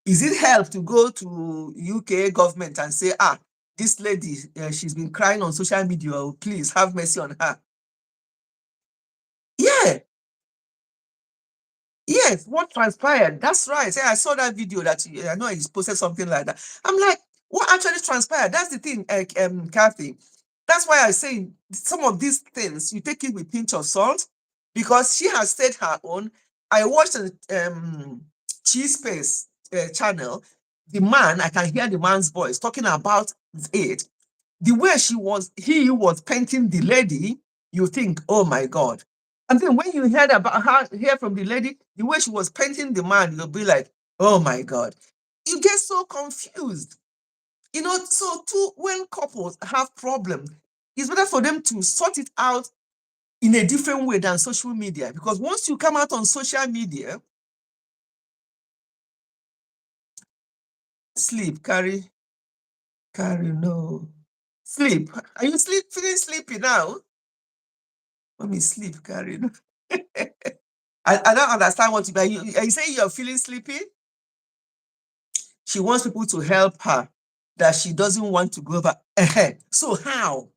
Is it help to go to UK government and say, this lady, she's been crying on social media, oh, please have mercy on her? Yeah. Yes, what transpired? That's right. I saw that video that I know he's posted something like that. I'm like, what actually transpired? That's the thing, Kathy. That's why I say some of these things you take it with a pinch of salt, because she has said her own. I watched a Cheese Space channel. The man, I can hear the man's voice talking about it. The way he was painting the lady, you think, oh my God. And then when you hear from the lady, the way she was painting the man, you'll be like, oh my God. You get so confused. You know, so too, when couples have problems, it's better for them to sort it out in a different way than social media. Because once you come out on social media, sleep, no. Sleep. Are you feeling sleepy now? Let me sleep, Carrie. I don't understand what are you saying you're feeling sleepy? She wants people to help her, that she doesn't want to go over. So how?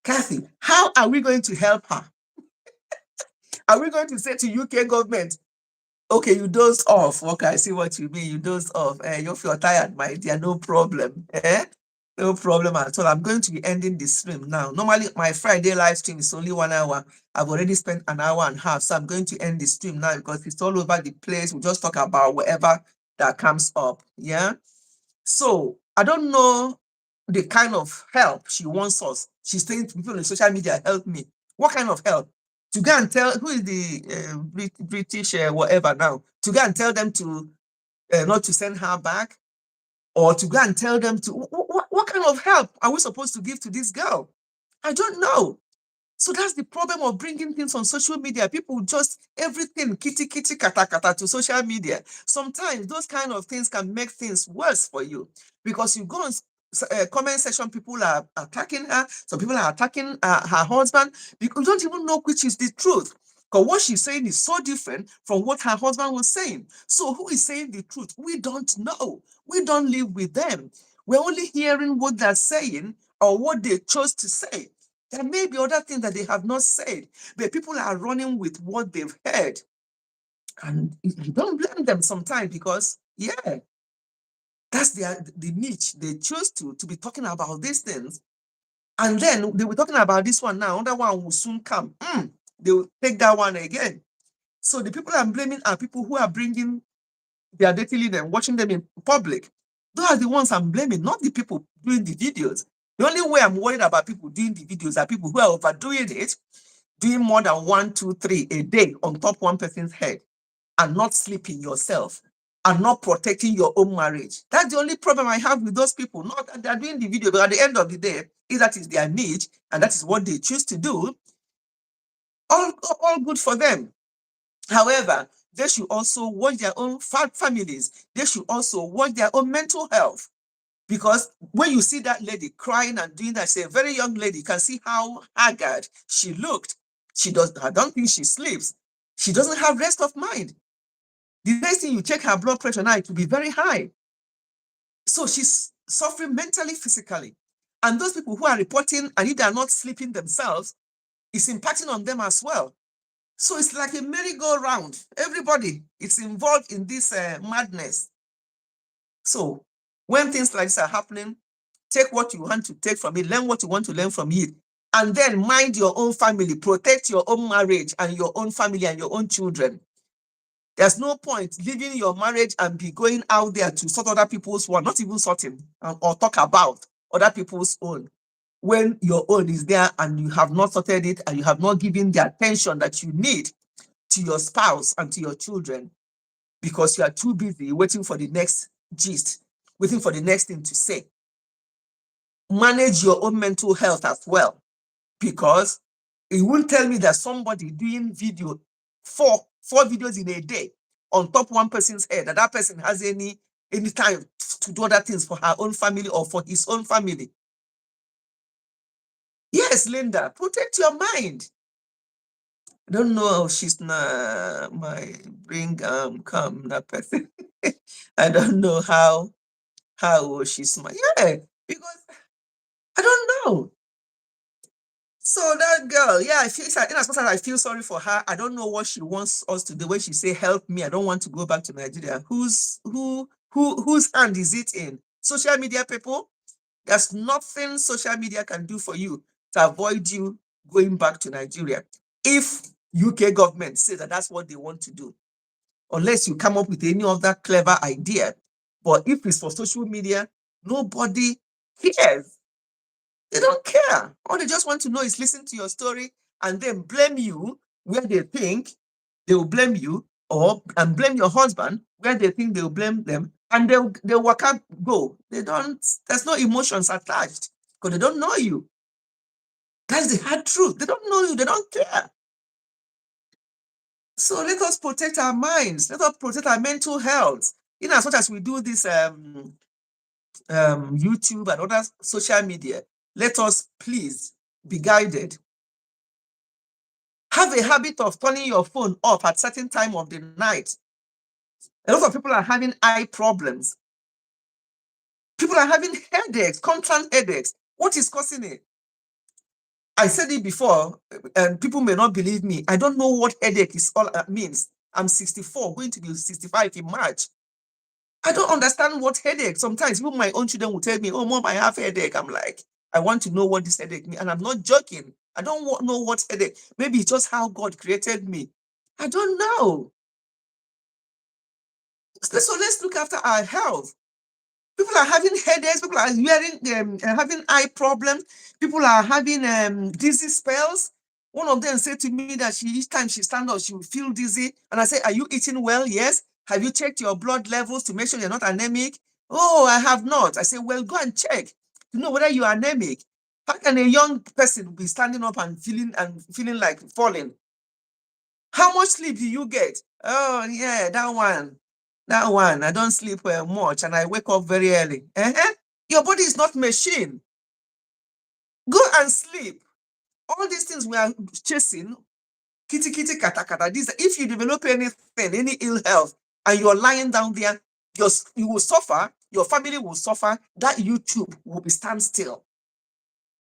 Kathy, how are we going to help her? Are we going to say to UK government, okay, you dozed off. Okay, I see what you mean. You dozed off. You feel tired, my dear. No problem. No problem at all. I'm going to be ending the stream now. Normally, my Friday live stream is only 1 hour. I've already spent an hour and a half. So I'm going to end the stream now because it's all over the place. We'll just talk about whatever that comes up. Yeah. So I don't know the kind of help she wants us. She's saying to people on social media, help me. What kind of help? To go and tell who is the British whatever now, to go and tell them to not to send her back, or to go and tell them to what kind of help are we supposed to give to this girl? I don't know. So that's the problem of bringing things on social media. People just everything kitty kata kata to social media. Sometimes those kind of things can make things worse for you, because you go on comment section, people are attacking her. Some people are attacking her husband, because you don't even know which is the truth. Because what she's saying is so different from what her husband was saying. So who is saying the truth? We don't know. We don't live with them. We're only hearing what they're saying or what they chose to say. There may be other things that they have not said, but people are running with what they've heard. And you don't blame them sometimes, because, yeah, that's the niche. They choose to be talking about these things. And then they were talking about this one now. Another one will soon come. They will take that one again. So the people I'm blaming are people who are bringing their dirty linen, watching them in public. Those are the ones I'm blaming, not the people doing the videos. The only way I'm worried about people doing the videos are people who are overdoing it, doing more than 1, 2, 3 a day on top one person's head, and not sleeping yourself, and not protecting your own marriage. That's the only problem I have with those people. Not that they're doing the video, but at the end of the day, if that is their niche and that is what they choose to do, all good for them. However, they should also watch their own families. They should also watch their own mental health. Because when you see that lady crying and doing that, she's a very young lady, you can see how haggard she looked. I don't think she sleeps. She doesn't have rest of mind. The next thing you check her blood pressure now, it will be very high. So she's suffering mentally, physically. And those people who are reporting, and if they are not sleeping themselves, it's impacting on them as well. So it's like a merry-go-round. Everybody is involved in this madness. So when things like this are happening, take what you want to take from it, learn what you want to learn from it, and then mind your own family, protect your own marriage and your own family and your own children. There's no point leaving your marriage and be going out there to sort other people's one, not even sorting or talk about other people's own, when your own is there and you have not sorted it and you have not given the attention that you need to your spouse and to your children, because you are too busy waiting for the next gist, waiting for the next thing to say. Manage your own mental health as well, because it won't tell me that somebody doing four videos in a day on top one person's head, that person has any time to do other things for her own family or for his own family. Yes, Linda, protect your mind. I don't know if she's not my bring come that person. I don't know how she's my because I don't know. So that girl, yeah, I feel in as much as I feel sorry for her, I don't know what she wants us to do when she say help me. I don't want to go back to Nigeria. Whose hand is it in? Social media people? There's nothing social media can do for you to avoid you going back to Nigeria. If UK government says that that's what they want to do, unless you come up with any other clever idea. But if it's for social media, nobody cares. They don't care. All they just want to know is listen to your story and then blame you where they think they will blame you, and blame your husband where they think they will blame them, and they'll work out, go. There's no emotions attached because they don't know you. That's the hard truth. They don't know you, they don't care. So let us protect our minds. Let us protect our mental health. In as much as we do this YouTube and other social media, let us please be guided. Have a habit of turning your phone off at certain time of the night. A lot of people are having eye problems. People are having headaches, constant headaches. What is causing it? I said it before, and people may not believe me. I don't know what headache is all means. I'm 64, going to be 65 in March. I don't understand what headache. Sometimes even my own children will tell me, "Oh, Mom, I have headache." I'm like, I want to know what this headache means. And I'm not joking. I don't know what headache. Maybe it's just how God created me. I don't know. So let's look after our health. People are having headaches. People are having eye problems. People are having dizzy spells. One of them said to me that each time she stands up, she will feel dizzy. And I said, "Are you eating well?" "Yes." "Have you checked your blood levels to make sure you're not anemic?" "Oh, I have not." I said, "Well, go and check to know whether you are anemic." How can a young person be standing up and feeling like falling? "How much sleep do you get?" "Oh, yeah, that one. That one. I don't sleep much and I wake up very early." Your body is not machine. Go and sleep. All these things we are chasing, kitty kitty kata kata. If you develop anything, any ill health, and you're lying down there, you will suffer. Your family will suffer. That YouTube will be standstill.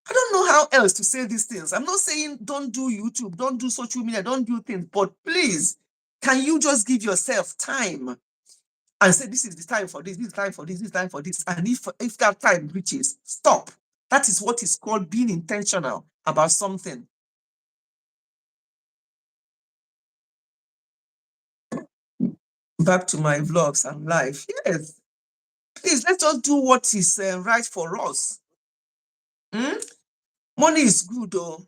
I don't know how else to say these things. I'm not saying don't do YouTube, don't do social media, don't do things, but please, can you just give yourself time and say, this is the time for this is the time for this is the time for this. And if that time reaches, stop. That is what is called being intentional about something. Back to my vlogs and life. Yes, please, let us do what is right for us. Hmm? Money is good, though,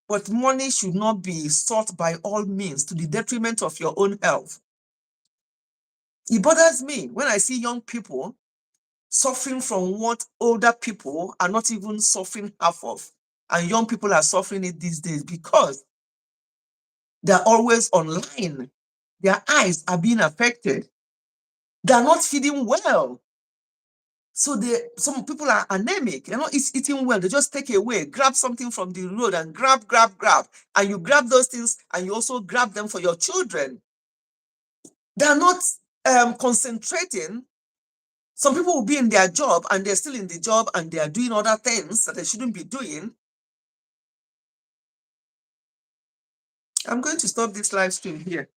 but money should not be sought by all means to the detriment of your own health. It bothers me when I see young people suffering from what older people are not even suffering half of. And young people are suffering it these days because they're always online. Their eyes are being affected. They're not feeding well. So some people are anemic. They're not eating well. They just take away, grab something from the road and grab. And you grab those things and you also grab them for your children. They're not concentrating. Some people will be in their job and they're still in the job and they are doing other things that they shouldn't be doing. I'm going to stop this live stream here.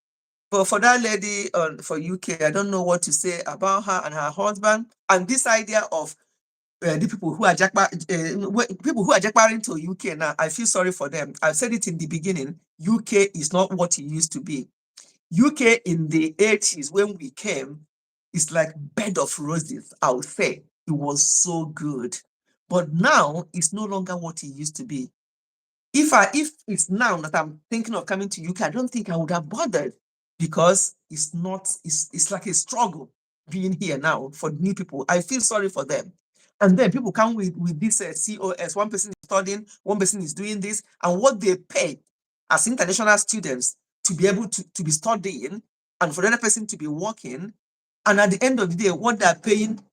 But for that lady for UK, I don't know what to say about her and her husband. And this idea of the people who are jackbarring to UK now, I feel sorry for them. I've said it in the beginning. UK is not what it used to be. UK in the 80s when we came, it's like bed of roses, I would say. It was so good. But now it's no longer what it used to be. If it's now that I'm thinking of coming to UK, I don't think I would have bothered because it's like a struggle being here now for new people. I feel sorry for them. And then people come with this COS. One person is studying, one person is doing this, and what they pay as international students to be able to be studying and for the other person to be working. And at the end of the day, what they're paying,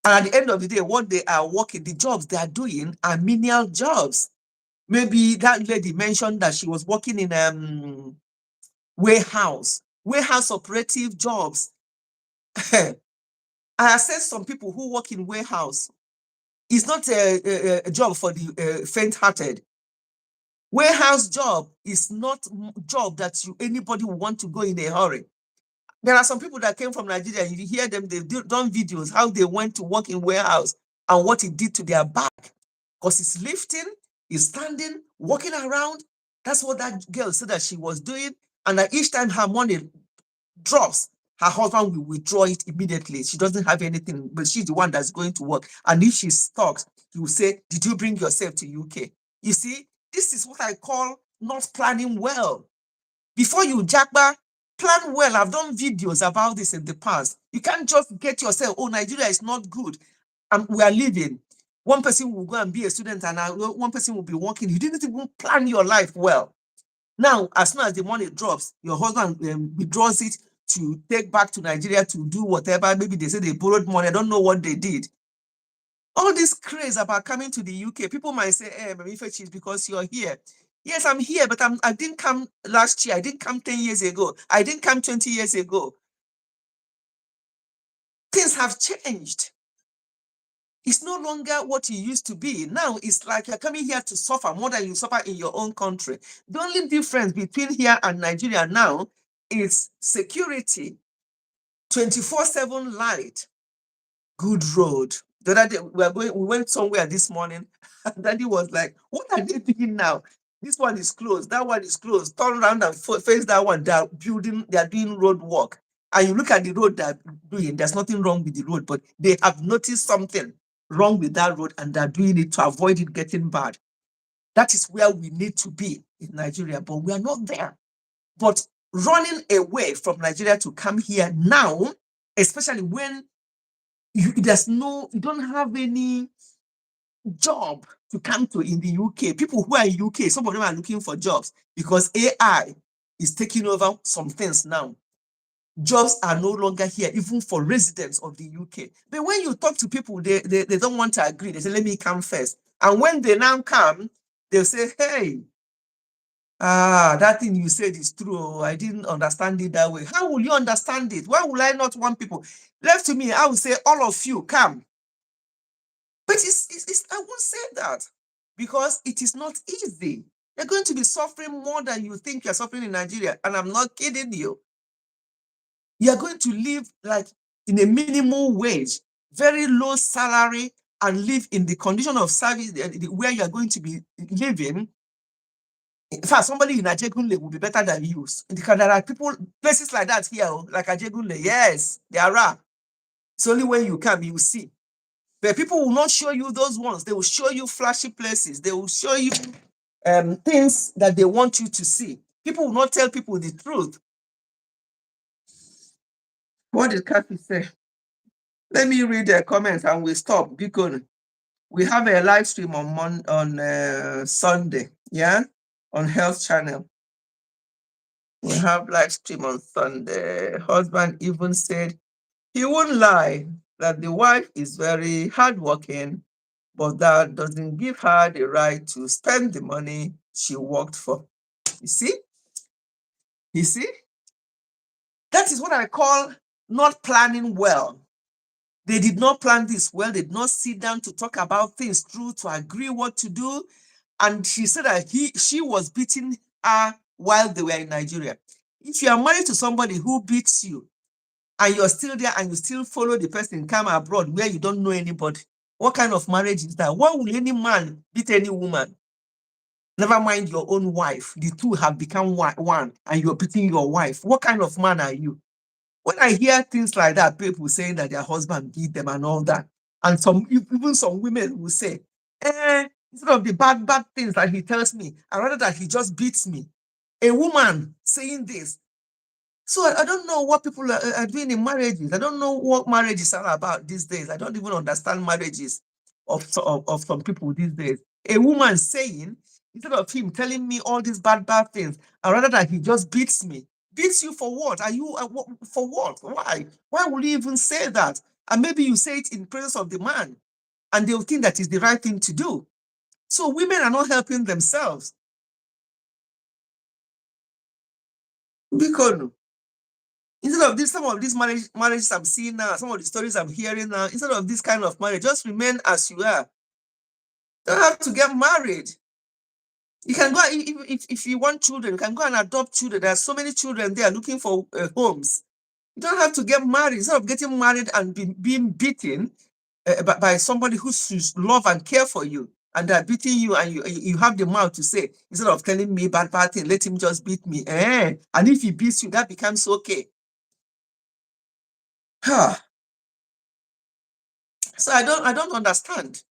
and at the end of the day, what they are working, the jobs they are doing are menial jobs. Maybe that lady mentioned that she was working in warehouse operative jobs. I have said some people who work in warehouse. It's not a job for the faint-hearted. Warehouse job is not job that anybody will want to go in a hurry. There are some people that came from Nigeria. You hear them, they've done videos how they went to work in warehouse and what it did to their back. Because it's lifting, it's standing, walking around. That's what that girl said that she was doing. And that each time her money drops, her husband will withdraw it immediately. She doesn't have anything, but she's the one that's going to work. And if she's stuck, he will say, did you bring yourself to UK? You see, this is what I call not planning well. Before you jackbar, plan well. I've done videos about this in the past. You can't just get yourself, oh, Nigeria is not good, and we are leaving. One person will go and be a student and one person will be working. You didn't even plan your life well. Now, as soon as the money drops, your husband withdraws it to take back to Nigeria to do whatever. Maybe they say they borrowed money. I don't know what they did. All this craze about coming to the UK, people might say, hey, Ifechi, it's because you're here. Yes, I'm here, but I didn't come last year. I didn't come 10 years ago. I didn't come 20 years ago. Things have changed. It's no longer what it used to be. Now it's like you're coming here to suffer more than you suffer in your own country. The only difference between here and Nigeria now is security, 24/7 light, good road. The other day we went somewhere this morning, and Daddy was like, what are they doing now? This one is closed, that one is closed. Turn around and face that one. They're doing road work. And you look at the road they're doing, there's nothing wrong with the road, but they have noticed something wrong with that road and they're doing it to avoid it getting bad. That is where we need to be in Nigeria, but we are not there. But running away from Nigeria to come here now, especially when you don't have any job to come to in the UK. People who are in UK, some of them are looking for jobs because AI is taking over some things now. Jobs are no longer here, even for residents of the UK. But when you talk to people, they don't want to agree. They say, let me come first. And when they now come, they'll say, hey, that thing you said is true. I didn't understand it that way. How will you understand it? Why will I not want people? Left to me, I will say, all of you, come. But I won't say that because it is not easy. You're going to be suffering more than you think you're suffering in Nigeria. And I'm not kidding you. You're going to live like in a minimum wage, very low salary, and live in the condition of service where you're going to be living In fact, somebody in Ajegunle will be better than you. Because there are people, places like that here, like Ajegunle. Yes, there are. It's only when you come, you will see. But people will not show you those ones. They will show you flashy places. They will show you things that they want you to see. People will not tell people the truth. What did Kathy say? Let me read the comments and we stop. Because we have a live stream on Sunday, yeah, on Health Channel. We have live stream on Sunday. Husband even said he wouldn't lie that the wife is very hardworking, but that doesn't give her the right to spend the money she worked for. You see? You see? That is what I call not planning well. They did not plan this well. They did not sit down to talk about things through, to agree what to do. And she said that she was beating her while they were in Nigeria. If you are married to somebody who beats you and you're still there and you still follow the person come abroad where you don't know anybody, what kind of marriage is that? Why will any man beat any woman? Never mind your own wife. The two have become one and you're beating your wife. What kind of man are you? When I hear things like that, people saying that their husband beat them and all that, and even some women will say, instead of the bad things that he tells me, I'd rather that he just beats me. A woman saying this. So I don't know what people are doing in marriages. I don't know what marriages are about these days. I don't even understand marriages of some people these days. A woman saying, instead of him telling me all these bad things, I'd rather that he just beats me. Beats you for what? Are you for what? Why? Why would you even say that? And maybe you say it in presence of the man, and they'll think that is the right thing to do. So women are not helping themselves. Because instead of this, some of these marriages I'm seeing now, some of the stories I'm hearing now, instead of this kind of marriage, just remain as you are. Don't have to get married. You can go, if you want children, you can go and adopt children. There are so many children there looking for homes. You don't have to get married. Instead of getting married and being beaten by somebody who should love and care for you, and they're beating you, and you have the mouth to say, instead of telling me bad thing, let him just beat me. And if he beats you, that becomes okay. So I don't understand.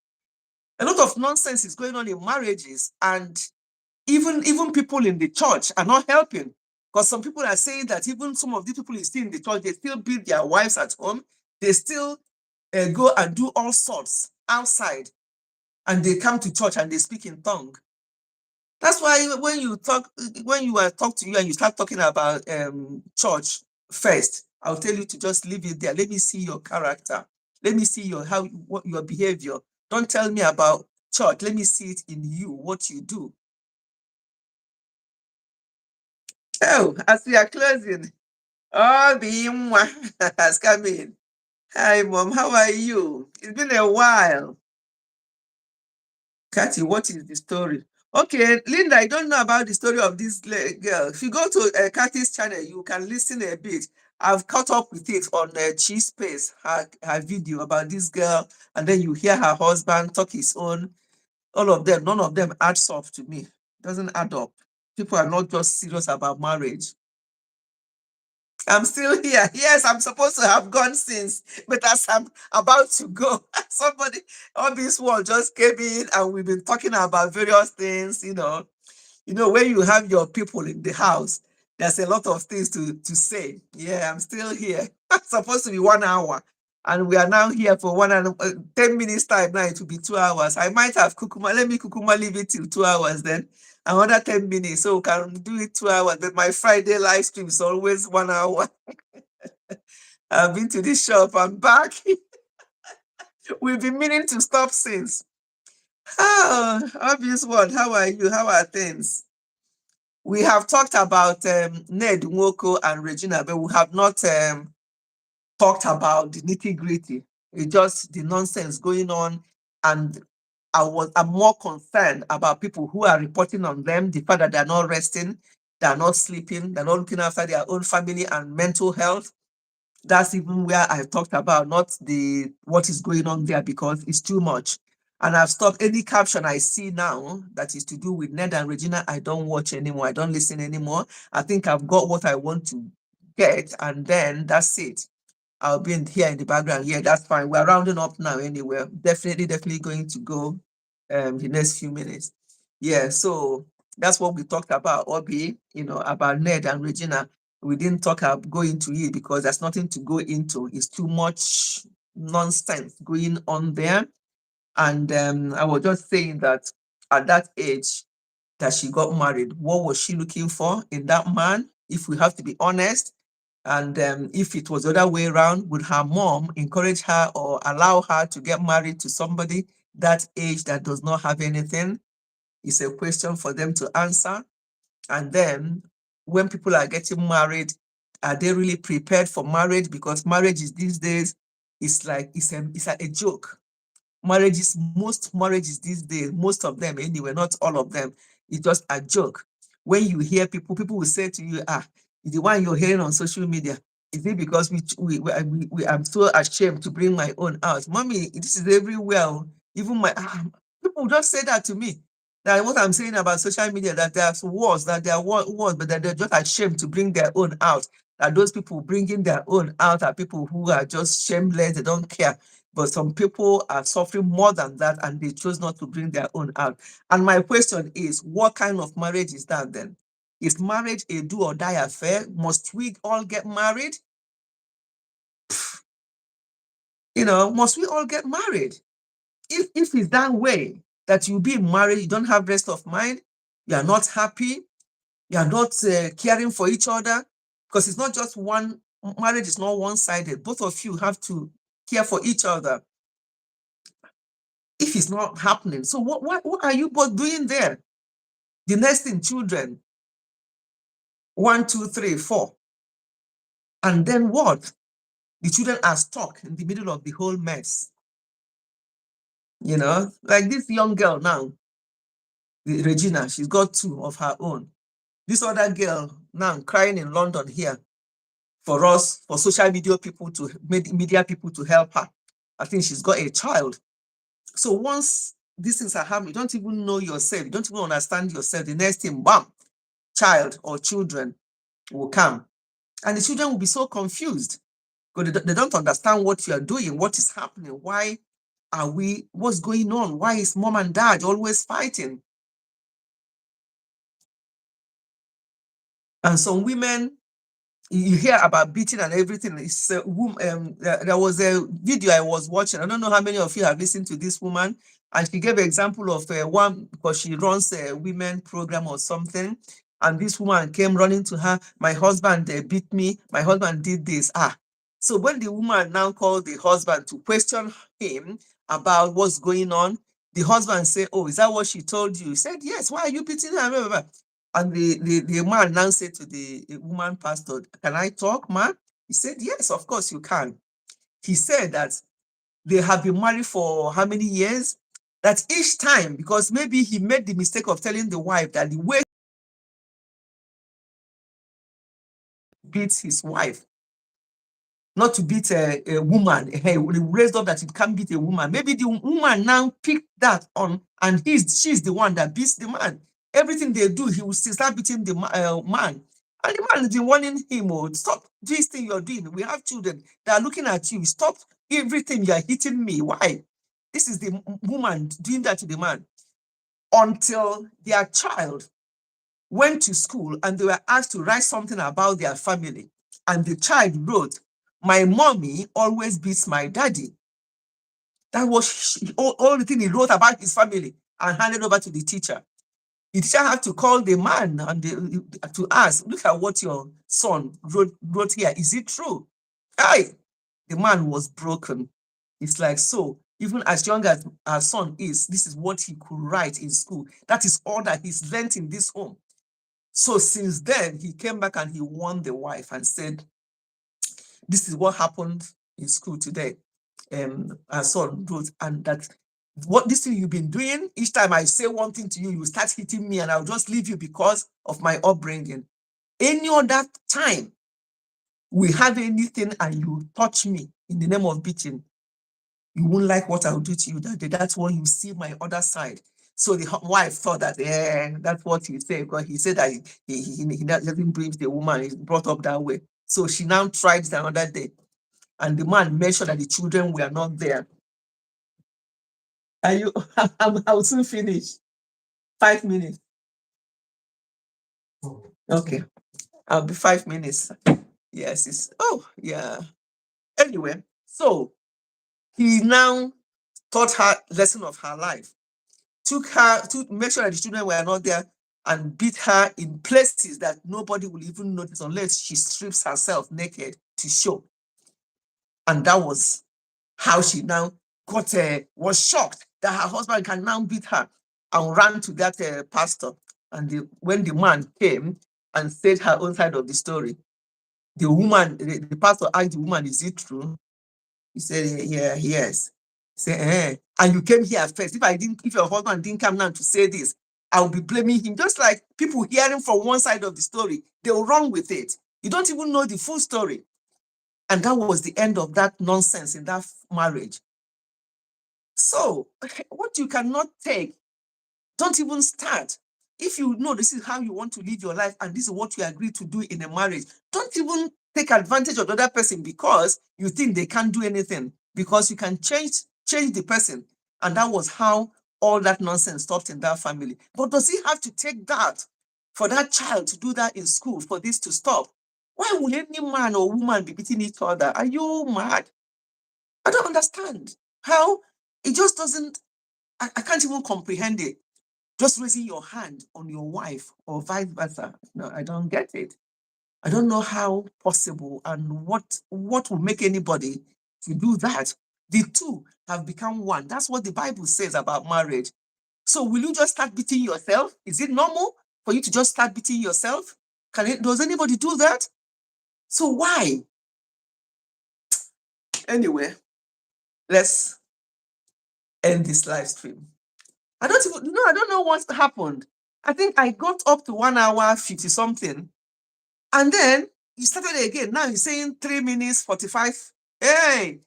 A lot of nonsense is going on in marriages, and even people in the church are not helping. Because some people are saying that even some of the people you see in the church, they still beat their wives at home. They still go and do all sorts outside, and they come to church and they speak in tongue. That's why when you talk to you and you start talking about church first, I'll tell you to just leave it there. Let me see your character. Let me see your behavior. Don't tell me about church. Let me see it in you, what you do. Oh, as we are closing, all being one has come in. Hi, Mom. How are you? It's been a while. Kathy, what is the story? Okay, Linda, I don't know about the story of this girl. If you go to Kathy's channel, you can listen a bit. I've caught up with it on Cheese Space, her video about this girl, and then you hear her husband talk his own. All of them, none of them adds up to me. Doesn't add up. People are not just serious about marriage. I'm still here. Yes, I'm supposed to have gone since, but as I'm about to go, somebody on this wall just came in and we've been talking about various things, when you have your people in the house, there's a lot of things to say. Yeah, I'm still here. It's supposed to be 1 hour. And we are now here for 10 minutes time. Now it will be 2 hours. I might have let me leave it till 2 hours then. Another 10 minutes. So we can do it 2 hours. But my Friday live stream is always 1 hour. I've been to this shop. I'm back. We've been meaning to stop since. Oh, obvious one. How are you? How are things? We have talked about Ned Nwoko and Regina, but we have not talked about the nitty-gritty. It's just the nonsense going on. And I'm more concerned about people who are reporting on them, the fact that they're not resting, they're not sleeping, they're not looking after their own family and mental health. That's even where I talked about, not what is going on there, because it's too much. And I've stopped any caption I see now that is to do with Ned and Regina. I don't watch anymore. I don't listen anymore. I think I've got what I want to get, and then that's it. I'll be here in the background. Yeah, that's fine. We're rounding up now anyway. Definitely going to go the next few minutes. Yeah, so that's what we talked about, Obi, about Ned and Regina. We didn't go into it because there's nothing to go into. It's too much nonsense going on there. And I was just saying that at that age that she got married, what was she looking for in that man? If we have to be honest, and if it was the other way around, would her mom encourage her or allow her to get married to somebody that age that does not have anything? It's a question for them to answer. And then when people are getting married, are they really prepared for marriage? Because marriage is these days, it's like a joke. Most marriages these days, most of them anyway, not all of them, it's just a joke. When you hear people will say to you, the one you're hearing on social media, is it because I'm so ashamed to bring my own out? Mommy, this is everywhere. Even people just say that to me. That what I'm saying about social media, that there's wars, that there are wars, but that they're just ashamed to bring their own out. That those people bringing their own out are people who are just shameless, they don't care. But some people are suffering more than that, and they chose not to bring their own out. And my question is, what kind of marriage is that then? Is marriage a do or die affair? Must we all get married? Must we all get married? If it's that way, that you be married, you don't have rest of mind, you are not happy, you are not caring for each other, because it's not just one, marriage is not one-sided. Both of you have to care for each other. If it's not happening, so what are you both doing there? The next thing, children, 1, 2, 3, 4. And then what? The children are stuck in the middle of the whole mess. Like this young girl now, Regina, she's got 2 of her own. This other girl now crying in London here for social media people to help her. I think she's got a child. So once these things are happening, you don't even know yourself, you don't even understand yourself. The next thing, bam, child or children will come. And the children will be so confused because they don't understand what you are doing, what is happening, what's going on? Why is mom and dad always fighting? And some women, you hear about beating and everything. There was a video I was watching. I don't know how many of you have listened to this woman, and she gave an example of one, because she runs a women program or something, and this woman came running to her. My husband beat me. My husband did this. So when the woman now called the husband to question him about what's going on, the husband said, "Oh, is that what she told you?" He said, "Yes. Why are you beating her?" And the man now said to the woman pastor, "Can I talk, man?" He said, "Yes, of course you can." He said that they have been married for how many years? That each time, because maybe he made the mistake of telling the wife that the way he beats his wife, not to beat a woman, raised up that it can't beat a woman. Maybe the woman now picked that on, and she's the one that beats the man. Everything they do, he will still start beating the man. And the man has been warning him, "Oh, stop this thing you're doing. We have children that are looking at you. Stop everything, you're hitting me. Why?" This is the woman doing that to the man. Until their child went to school and they were asked to write something about their family. And the child wrote, "My mommy always beats my daddy." That was all the thing he wrote about his family and handed over to the teacher. The teacher had to call the man and to ask, "Look at what your son wrote here. Is it true?" Hey, the man was broken. It's like, so even as young as our son is, this is what he could write in school. That is all that he's learned in this home. So since then, he came back and he warned the wife and said, "This is what happened in school today." Our son wrote, and that what this thing you've been doing, each time I say one thing to you, you start hitting me and I'll just leave you because of my upbringing. Any other time we have anything and you touch me in the name of beating, You won't like what I'll do to you that day. That's when you see my other side. So the wife thought that, yeah, that's what he said, because he said that he doesn't bring the woman, he's brought up that way. So she now tried the another day, and the man made sure that the children were not there. Are you? I'll soon finish. 5 minutes. Okay, I'll be 5 minutes. Yes, it's yeah. Anyway, so he now taught her lesson of her life, took her to make sure that the children were not there, and beat her in places that nobody will even notice unless she strips herself naked to show. And that was how she now was shocked that her husband can now beat her, and ran to that pastor. And when the man came and said her own side of the story, the pastor asked the woman, "Is it true?" He said, "Yeah, yes." He said, "And you came here first. If your husband didn't come now to say this, I will be blaming him." Just like people hearing from one side of the story, they will run with it. You don't even know the full story. And that was the end of that nonsense in that marriage. So, what you cannot take, don't even start. If you know this is how you want to live your life and this is what you agree to do in a marriage, don't even take advantage of the other person because you think they can't do anything, because you can change the person. And that was how all that nonsense stopped in that family. But does he have to take that for that child to do that in school for this to stop? Why would any man or woman be beating each other? Are you mad? I don't understand how it just doesn't, I can't even comprehend it. Just raising your hand on your wife or vice versa. No, I don't get it. I don't know how possible and what will make anybody to do that. The two have become one. That's what the Bible says about marriage. So will you just start beating yourself? Is it normal for you to just start beating yourself? Does anybody do that? So why? Anyway, let's end this live stream. I don't know what happened. I think I got up to 1 hour 50 something. And then he started again. Now he's saying 3 minutes 45. Hey,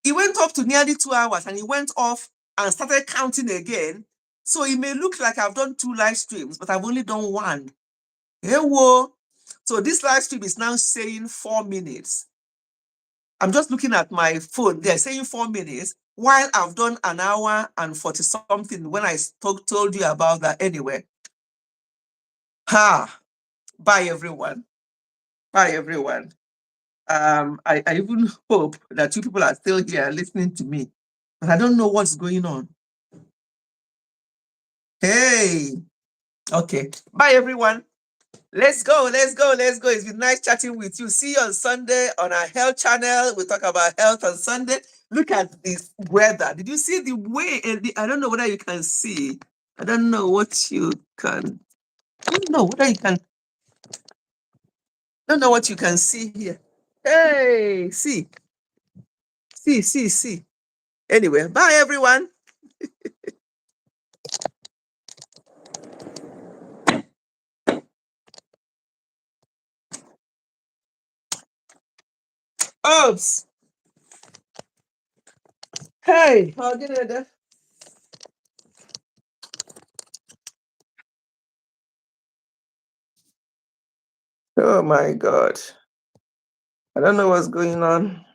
he went up to nearly 2 hours and he went off and started counting again. So it may look like I've done 2 live streams, but I've only done 1. Hey, whoa. So this live stream is now saying 4 minutes. I'm just looking at my phone. They're saying 4 minutes, while I've done 1 hour and 40 something when I told you about that anyway. Bye everyone. Bye everyone. I even hope that you people are still here listening to me, but I don't know what's going on. Hey, okay. Bye everyone. Let's go. It's been nice chatting with you. See you on Sunday on our health channel. We talk about health on Sunday. Look at this weather. Did you see the way? I don't know whether you can see. I don't know what you can. I don't know whether you can. I don't know what you can see here. Hey, see. Anyway, bye everyone. Oops. Hey, how did I? Oh my God. I don't know what's going on.